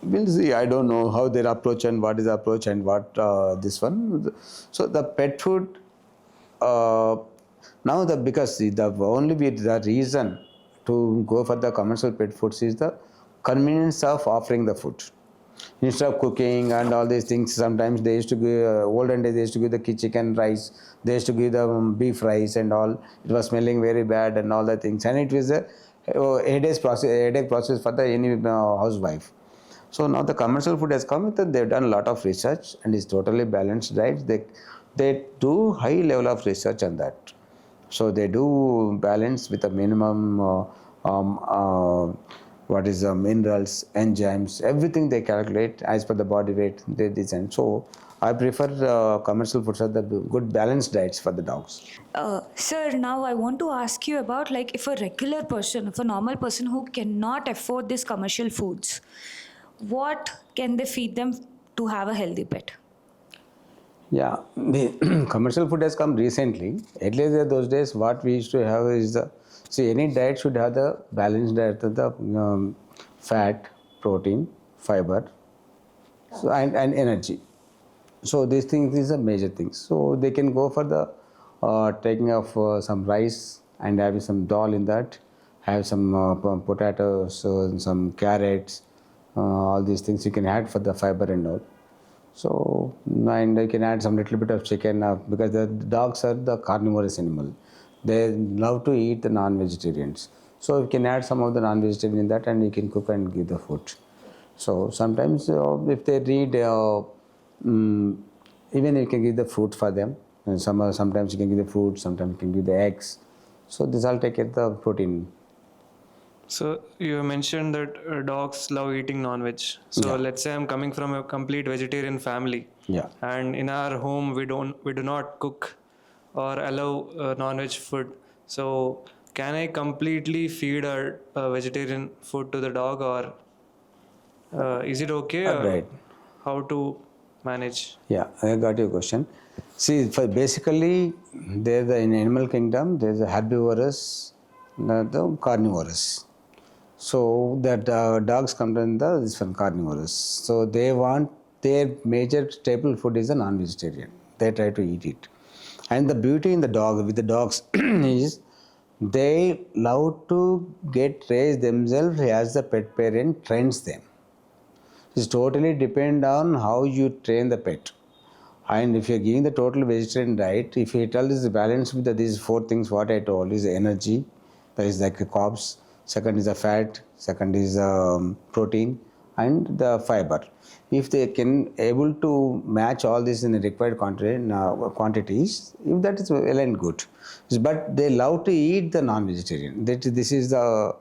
We'll see. I don't know how their approach and what is the approach and what this one. So the pet food, now because the reason to go for the commercial pet foods is the convenience of offering the food. Instead of cooking and all these things, sometimes they used to give, olden days they used to give the chicken rice, they used to give the beef rice and all. It was smelling very bad and all the things. And it was a headache process for the any housewife. So now the commercial food has come, they've done a lot of research and it's totally balanced diet. They do high level of research on that. So they do balance with a minimum minerals, enzymes, everything they calculate as per the body weight they design. So I prefer commercial foods are the good balanced diets for the dogs. Sir, now I want to ask you about, like, if a regular person, if a normal person who cannot afford these commercial foods, what can they feed them to have a healthy pet? Yeah, the commercial food has come recently. At least those days, what we used to have is any diet should have the balanced diet of the fat, protein, fiber, so, and energy. So these things is a major thing. So they can go for the taking of some rice and having some dal in that, have some potatoes, some carrots, all these things you can add for the fiber and all. So, and you can add some little bit of chicken because the dogs are the carnivorous animal. They love to eat the non-vegetarians. So you can add some of the non-vegetarian in that and you can cook and give the food. So sometimes if they need, even you can give the fruit for them. And sometimes you can give the fruit, sometimes you can give the eggs. So this all take care of the protein. So you mentioned that dogs love eating non-veg. So let's say I'm coming from a complete vegetarian family. Yeah. And in our home we do not cook or allow non-veg food. So can I completely feed a vegetarian food to the dog, or is it okay? Right. How to manage? Yeah, I got your question. See, basically, there's in animal kingdom, there's a herbivorous, the carnivorous. So that dogs come to this one carnivorous. So they want their major staple food is a non-vegetarian. They try to eat it. And the beauty in the dog with the dogs is they love to get raised themselves as the pet parent trains them. It's totally depend on how you train the pet. And if you're giving the total vegetarian diet, if you tell this balance with these four things, what I told is energy, that is like carbs, second is the fat, second is protein, and the fiber. If they can able to match all this in the required quantities, if that is well and good. But they love to eat the non-vegetarian. This is the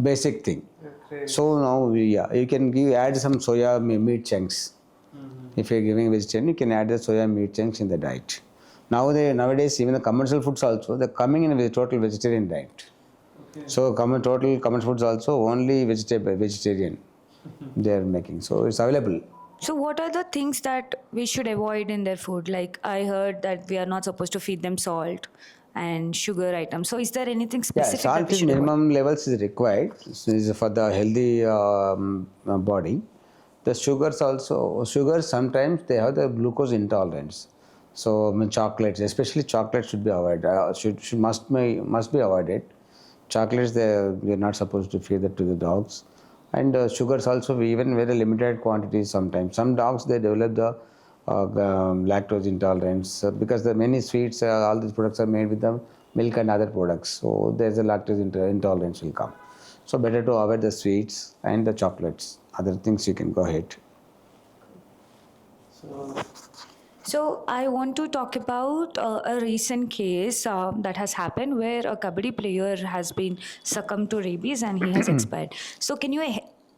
basic thing. Okay. So now, you can add some soya meat chunks. If you're giving vegetarian, you can add the soya meat chunks in the diet. Nowadays, even the commercial foods also, they're coming in with a total vegetarian diet. Okay. So total commercial foods also only vegetarian they are making. So it's available. So, what are the things that we should avoid in their food? Like, I heard that we are not supposed to feed them salt and sugar items. So, is there anything Yeah, specific that salt we is should avoid? minimum levels is required is for the healthy body. The sugars sometimes they have the glucose intolerance. So I mean, chocolates, especially chocolates, should be avoided. Must be avoided. Chocolates we're not supposed to feed that to the dogs, and sugars also even very limited quantities. Sometimes some dogs they develop the lactose intolerance because the many sweets, all these products are made with the milk and other products. So there's a lactose intolerance will come. So better to avoid the sweets and the chocolates. Other things you can go ahead. So, So, I want to talk about a recent case that has happened where a kabaddi player has been succumbed to rabies and he has expired. So, can you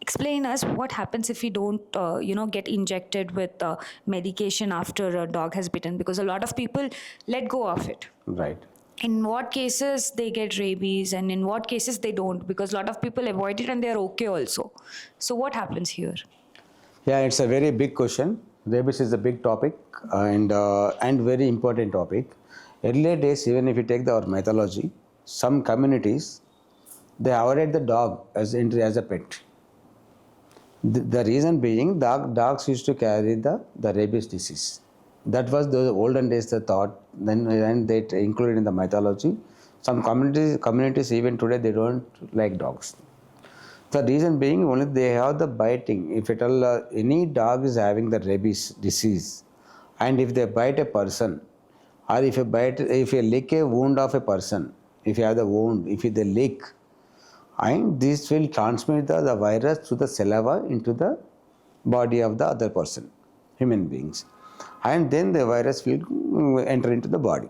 explain us what happens if we don't, get injected with medication after a dog has bitten? Because a lot of people let go of it. Right. In what cases they get rabies and in what cases they don't? Because a lot of people avoid it and they are okay also. So, what happens here? Yeah, it's a very big question. Rabies is a big topic and very important topic. Earlier days, even if you take our mythology, some communities they avoided the dog as a pet. The reason being, dogs used to carry the rabies disease. That was the olden days the thought. Then and they included in the mythology. Some communities even today they don't like dogs. The reason being only they have the biting. If at all any dog is having the rabies disease, and if they bite a person, or if you lick a wound of a person, if you have the wound, if they lick, and this will transmit the virus through the saliva into the body of the other person, human beings, and then the virus will enter into the body.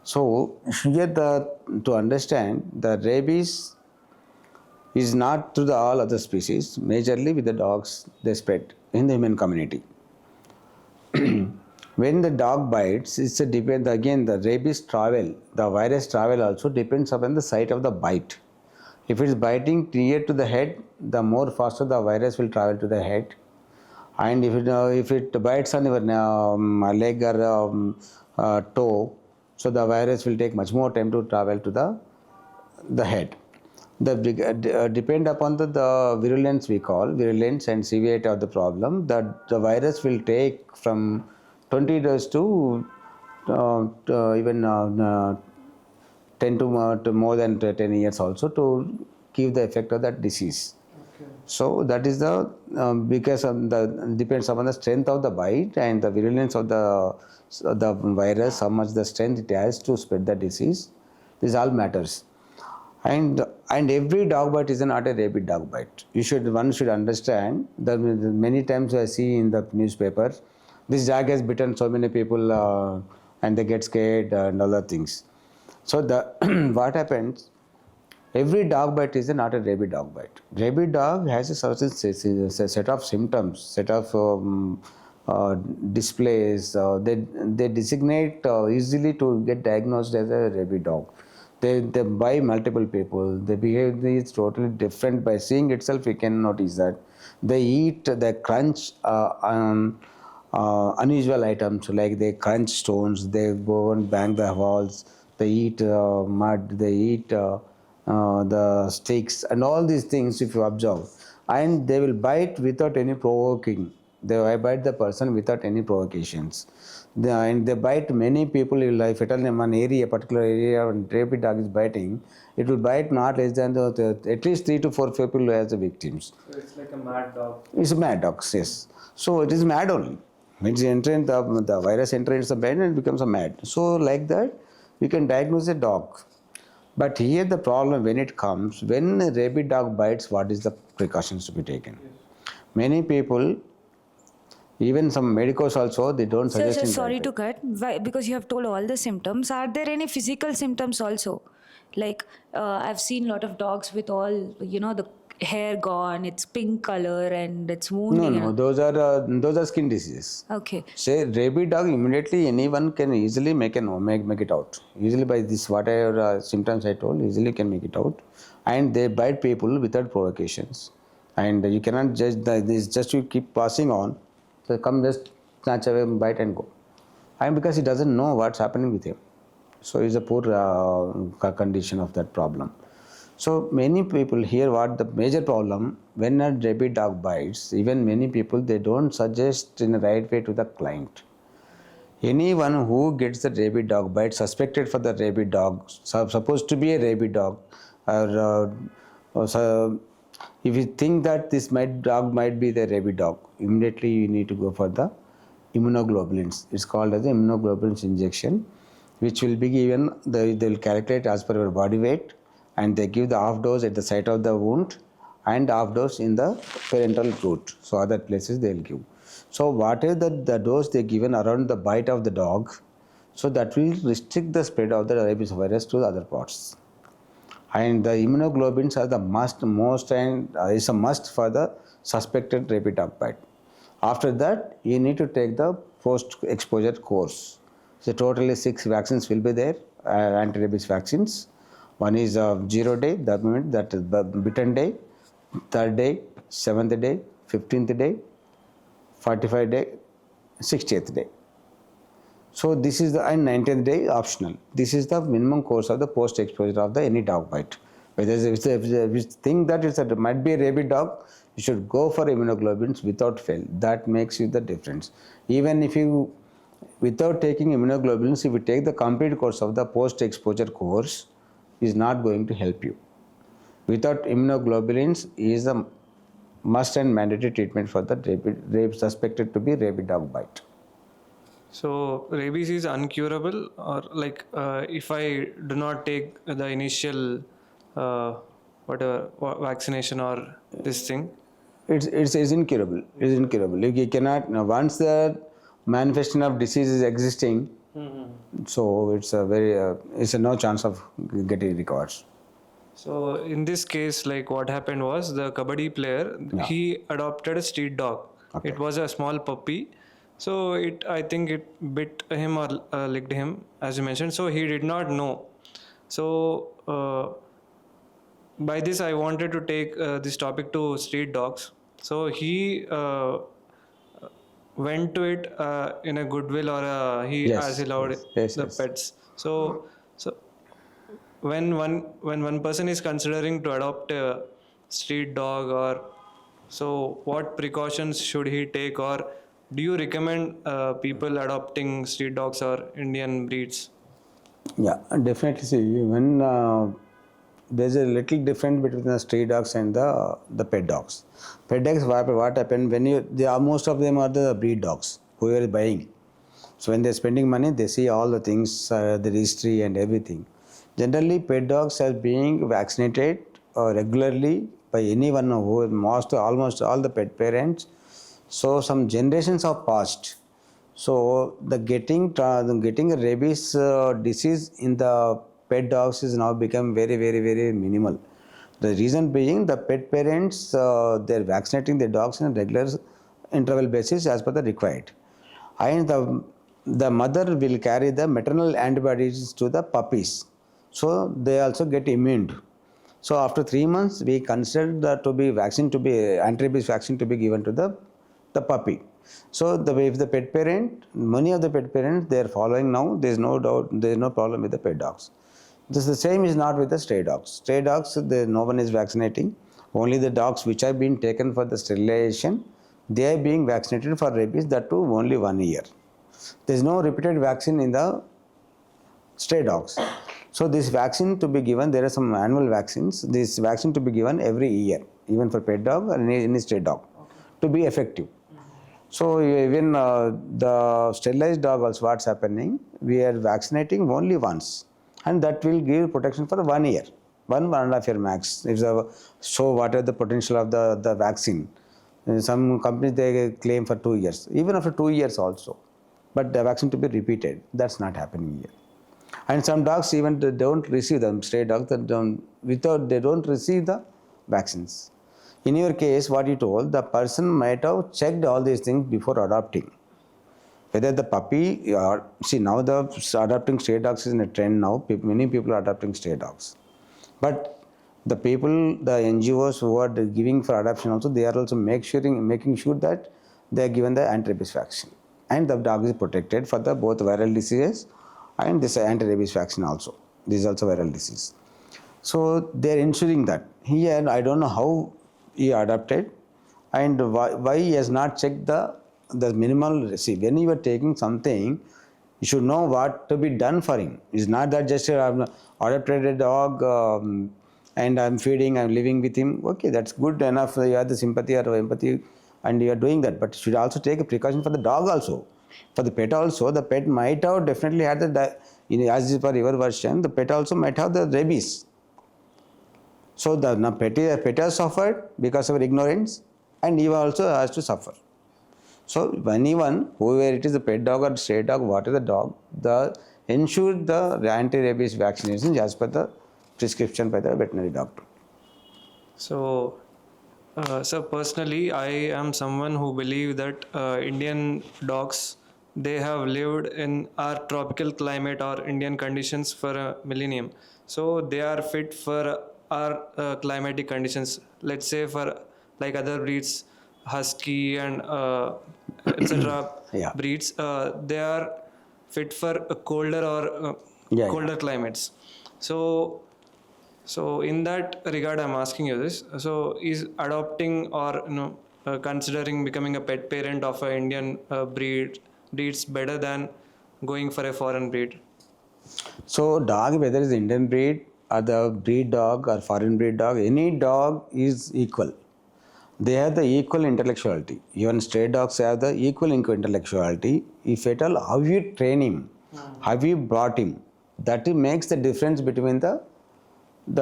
So here to understand the rabies is not to the all other species, majorly with the dogs they spread in the human community. When the dog bites, it's a depend again the rabies travel, the virus travel also depends upon the site of the bite. If it is biting near to the head, the more faster the virus will travel to the head. And if it bites on your leg or toe, so the virus will take much more time to travel to the head. Depend upon the virulence we call virulence and severity of the problem. That the virus will take from 20 days to even 10 to more than 10 years also to give the effect of that disease. okay. So that is because of the depends upon the strength of the bite and the virulence of the virus, how much the strength it has to spread the disease. This all matters. And every dog bite is not a rabid dog bite. One should understand that many times I see in the newspaper, this dog has bitten so many people and they get scared and other things. So what happens? Every dog bite is not a rabid dog bite. Rabid dog has a certain set of symptoms, set of displays. They designate easily to get diagnosed as a rabid dog. They buy multiple people. Their behavior is totally different. By seeing itself, we can notice that they eat, they crunch unusual items like they crunch stones. They go and bang the walls. They eat mud. They eat the sticks and all these things. If you observe, and they will bite without any provoking. They bite the person without any provocations. And they bite many people. If at all in one area, particular area, when rabid dog is biting, it will bite not less than at least 3 to 4 people as the victims. So it's like a mad dog. It's a mad dog, yes. So it is mad only. When the virus enters the brain and it becomes a mad. So like that, you can diagnose a dog. But here the problem when it comes, when a rabid dog bites, what is the precautions to be taken? Yes. Many people, even some medicos also, they don't Sir, suggest in sorry that to way. cut. Why? Because you have told all the symptoms. Are there any physical symptoms also? Like I've seen a lot of dogs with all the hair gone. It's pink color and it's No, wounding. no, those are skin diseases. Okay. Say rabid dog, immediately anyone can easily make it out. Easily by this whatever symptoms I told, easily can make it out, and they bite people without provocations, and you cannot judge this. Just you keep passing on, So come just snatch away, bite and go. And because he doesn't know what's happening with him. So it's a poor condition of that problem. So many people here, what the major problem when a rabid dog bites, even many people, they don't suggest in the right way to the client. Anyone who gets the rabid dog bite, suspected for the rabid dog, supposed to be a rabid dog, or so if you think that this dog might be the rabid dog, immediately you need to go for the immunoglobulins. It's called as the immunoglobulins injection, which will be given, they will calculate as per your body weight, and they give the half dose at the site of the wound and half dose in the parental root. So other places they will give. So what is the dose they given around the bite of the dog, so that will restrict the spread of the rabies virus to the other parts. And the immunoglobulins are the most and is a must for the suspected rabid dog bite. After that, you need to take the post-exposure course. So totally 6 vaccines will be there, anti-rabies vaccines. One is 0 day, that means that is bitten day, 3rd day, 7th day, 15th day, 45th day, 60th day. So this is the, and 19th day optional. This is the minimum course of the post-exposure of the any dog bite. Whether if you think that it might be a rabid dog, you should go for immunoglobulins without fail. That makes you the difference. Even if you, without taking immunoglobulins, if you take the complete course of the post-exposure course, is not going to help you. Without immunoglobulins is a must and mandatory treatment for the suspected to be rabid dog bite. So rabies is uncurable, or like if I do not take the initial whatever vaccination or this thing. It's incurable. It's incurable. You cannot, once the manifestation of disease is existing, so it's a very it's a no chance of getting recovered. So in this case, like what happened was the kabaddi player, he adopted a street dog. Okay. It was a small puppy. So I think it bit him or licked him, as you mentioned. So he did not know. So by this, I wanted to take this topic to street dogs. So he went to it in a goodwill, or as he allowed the pets. So when one person is considering to adopt a street dog, or so what precautions should he take, or do you recommend people adopting street dogs or Indian breeds? Yeah, definitely. See, when there's a little difference between the stray dogs and the pet dogs. Pet dogs, what happened when most of them are the breed dogs who are buying. So when they're spending money, they see all the things, the history and everything. Generally, pet dogs are being vaccinated regularly by anyone who almost all the pet parents. So some generations have passed. So the getting a rabies disease in the pet dogs is now become very, very, very minimal. The reason being the pet parents, they're vaccinating their dogs on a regular interval basis as per the required. And the mother will carry the maternal antibodies to the puppies. So they also get immune. So after 3 months, we consider that to be vaccine to be anti-rabies vaccine to be given to the puppy. So if the pet parent, many of the pet parents, they are following now. There is no doubt, there is no problem with the pet dogs. The same is not with the stray dogs. Stray dogs, no one is vaccinating. Only the dogs which have been taken for the sterilization, they are being vaccinated for rabies, that too only 1 year. There is no repeated vaccine in the stray dogs. So this vaccine to be given, there are some annual vaccines. This vaccine to be given every year, even for pet dog or any stray dog, to be effective. So even the sterilized dog also, what's happening, we are vaccinating only once, and that will give protection for 1 year, 1.5 year max. So what are the potential of the vaccine? Some companies, they claim for 2 years, even after 2 years also. But the vaccine to be repeated, that's not happening here. And some dogs even they don't receive them, stray dogs that they don't receive the vaccines. In your case, what you told, the person might have checked all these things before adopting. Whether the puppy, or see now the adopting stray dogs is in a trend now. Many people are adopting stray dogs. But the people, the NGOs who are giving for adoption also, they are also making sure that they are given the anti-rabies vaccine, and the dog is protected for the both viral diseases and this anti-rabies vaccine also. This is also viral disease. So they are ensuring that. Here I don't know how he adapted and why he has not checked the minimal. See, when you are taking something, you should know what to be done for him. It's not that just adopted a dog and I'm feeding, I'm living with him. Okay, that's good enough. You have the sympathy or empathy and you are doing that. But you should also take a precaution for the dog also. For the pet also, the pet might have definitely had as per your version, the pet also might have the rabies. So the pet has suffered because of ignorance, and he also has to suffer. So anyone, whoever it is, the pet dog or stray dog, what is the dog, ensure the anti-rabies vaccination as per the prescription by the veterinary doctor. So, so personally, I am someone who believe that Indian dogs, they have lived in our tropical climate or Indian conditions for a millennium. So they are fit for our climatic conditions. Let's say for like other breeds, husky and etc. Yeah. breeds, they are fit for colder or Yeah, colder climates. So in that regard, I'm asking you this. So is adopting or considering becoming a pet parent of an Indian breeds better than going for a foreign breed? So dog, whether it's Indian breed or the breed dog or foreign breed dog, any dog is equal. They have the equal intellectuality. Even stray dogs have the equal intellectuality. If at all, how you train him, how you brought him, that makes the difference between the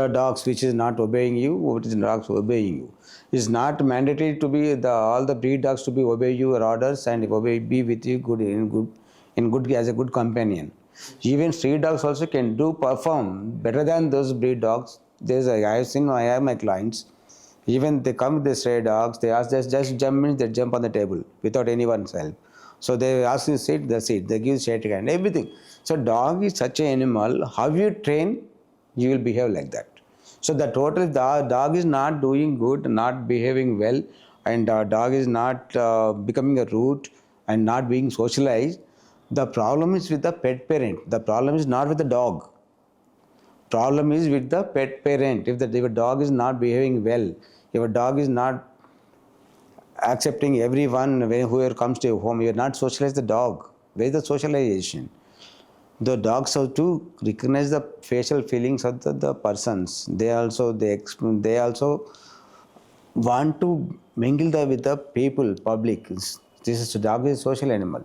dogs which is not obeying you, which is dogs obeying you. It's not mandatory to be all the breed dogs to be obey your orders and be with you good as a good companion. Even street dogs also can perform better than those breed dogs. I have my clients. Even they come with the stray dogs, they ask just jump in, they jump on the table without anyone's help. So they ask you sit, they sit, they give shake and everything. So dog is such an animal. How you train, you will behave like that. So the total dog is not doing good, not behaving well, and dog is not becoming a root and not being socialized. The problem is with the pet parent. The problem is not with the dog. Problem is with the pet parent. If your dog is not behaving well, if your dog is not accepting everyone whoever comes to your home, you are not socialize the dog. Where is the socialization? The dogs have to recognize the facial feelings of the persons. They also want to mingle with the people, public. Dog is a social animal.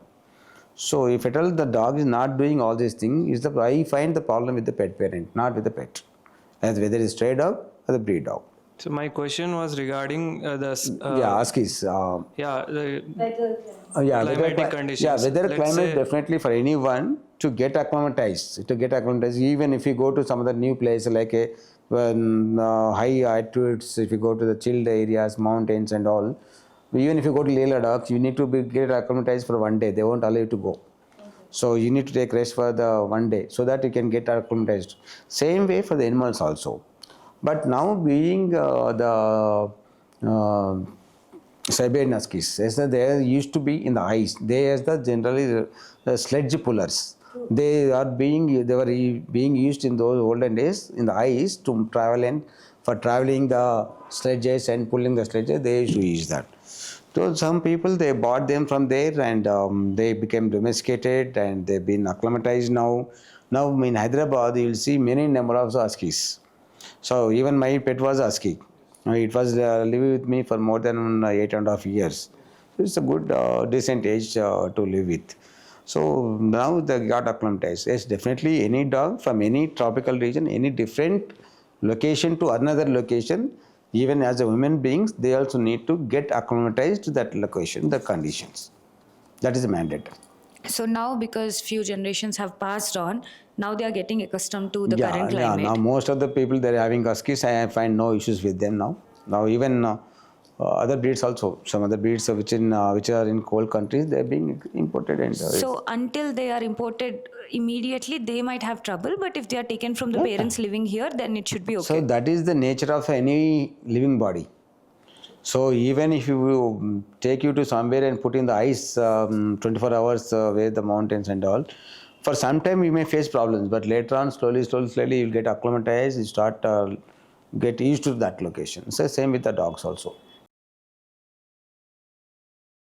So if at all the dog is not doing all these things, I find the problem with the pet parent, not with the pet, as whether it's stray dog or the breed dog. So my question was regarding Huskies. the Climatic conditions. Yeah, weather Let's climate say, definitely for anyone to get acclimatized. Even if you go to some other new place like high altitudes, if you go to the chilled areas, mountains and all, even if you go to Leh Ladakh, you need to get acclimatized for 1 day. They won't allow you to go. So you need to take rest for the 1 day so that you can get acclimatized. Same way for the animals also. But now being the Siberian Huskies, they used to be in the ice. They as the generally the sledge pullers. They were being used in those olden days in the ice to for traveling the sledges and pulling the sledges. They used to use that. So some people they bought them from there and they became domesticated and they've been acclimatized now. Now in Hyderabad you will see many number of Huskies. So even my pet was husky. It was living with me for more than 8.5 years. So it's a good, decent age to live with. So now they got acclimatized. Yes, definitely any dog from any tropical region, any different location to another location, even as a human beings, they also need to get acclimatized to that location, the conditions. That is mandatory. So now, because few generations have passed on, now they are getting accustomed to the current Yeah. climate. Now most of the people that are having huskies, I find no issues with them now. Now even other breeds also, some other breeds which are in cold countries, they are being imported and. So until they are imported immediately, they might have trouble. But if they are taken from the parents living here, then it should be okay. So that is the nature of any living body. So even if you take you to somewhere and put in the ice 24 hours where the mountains and all, for some time you may face problems, but later on slowly you'll get acclimatized, you start get used to that location. So same with the dogs also.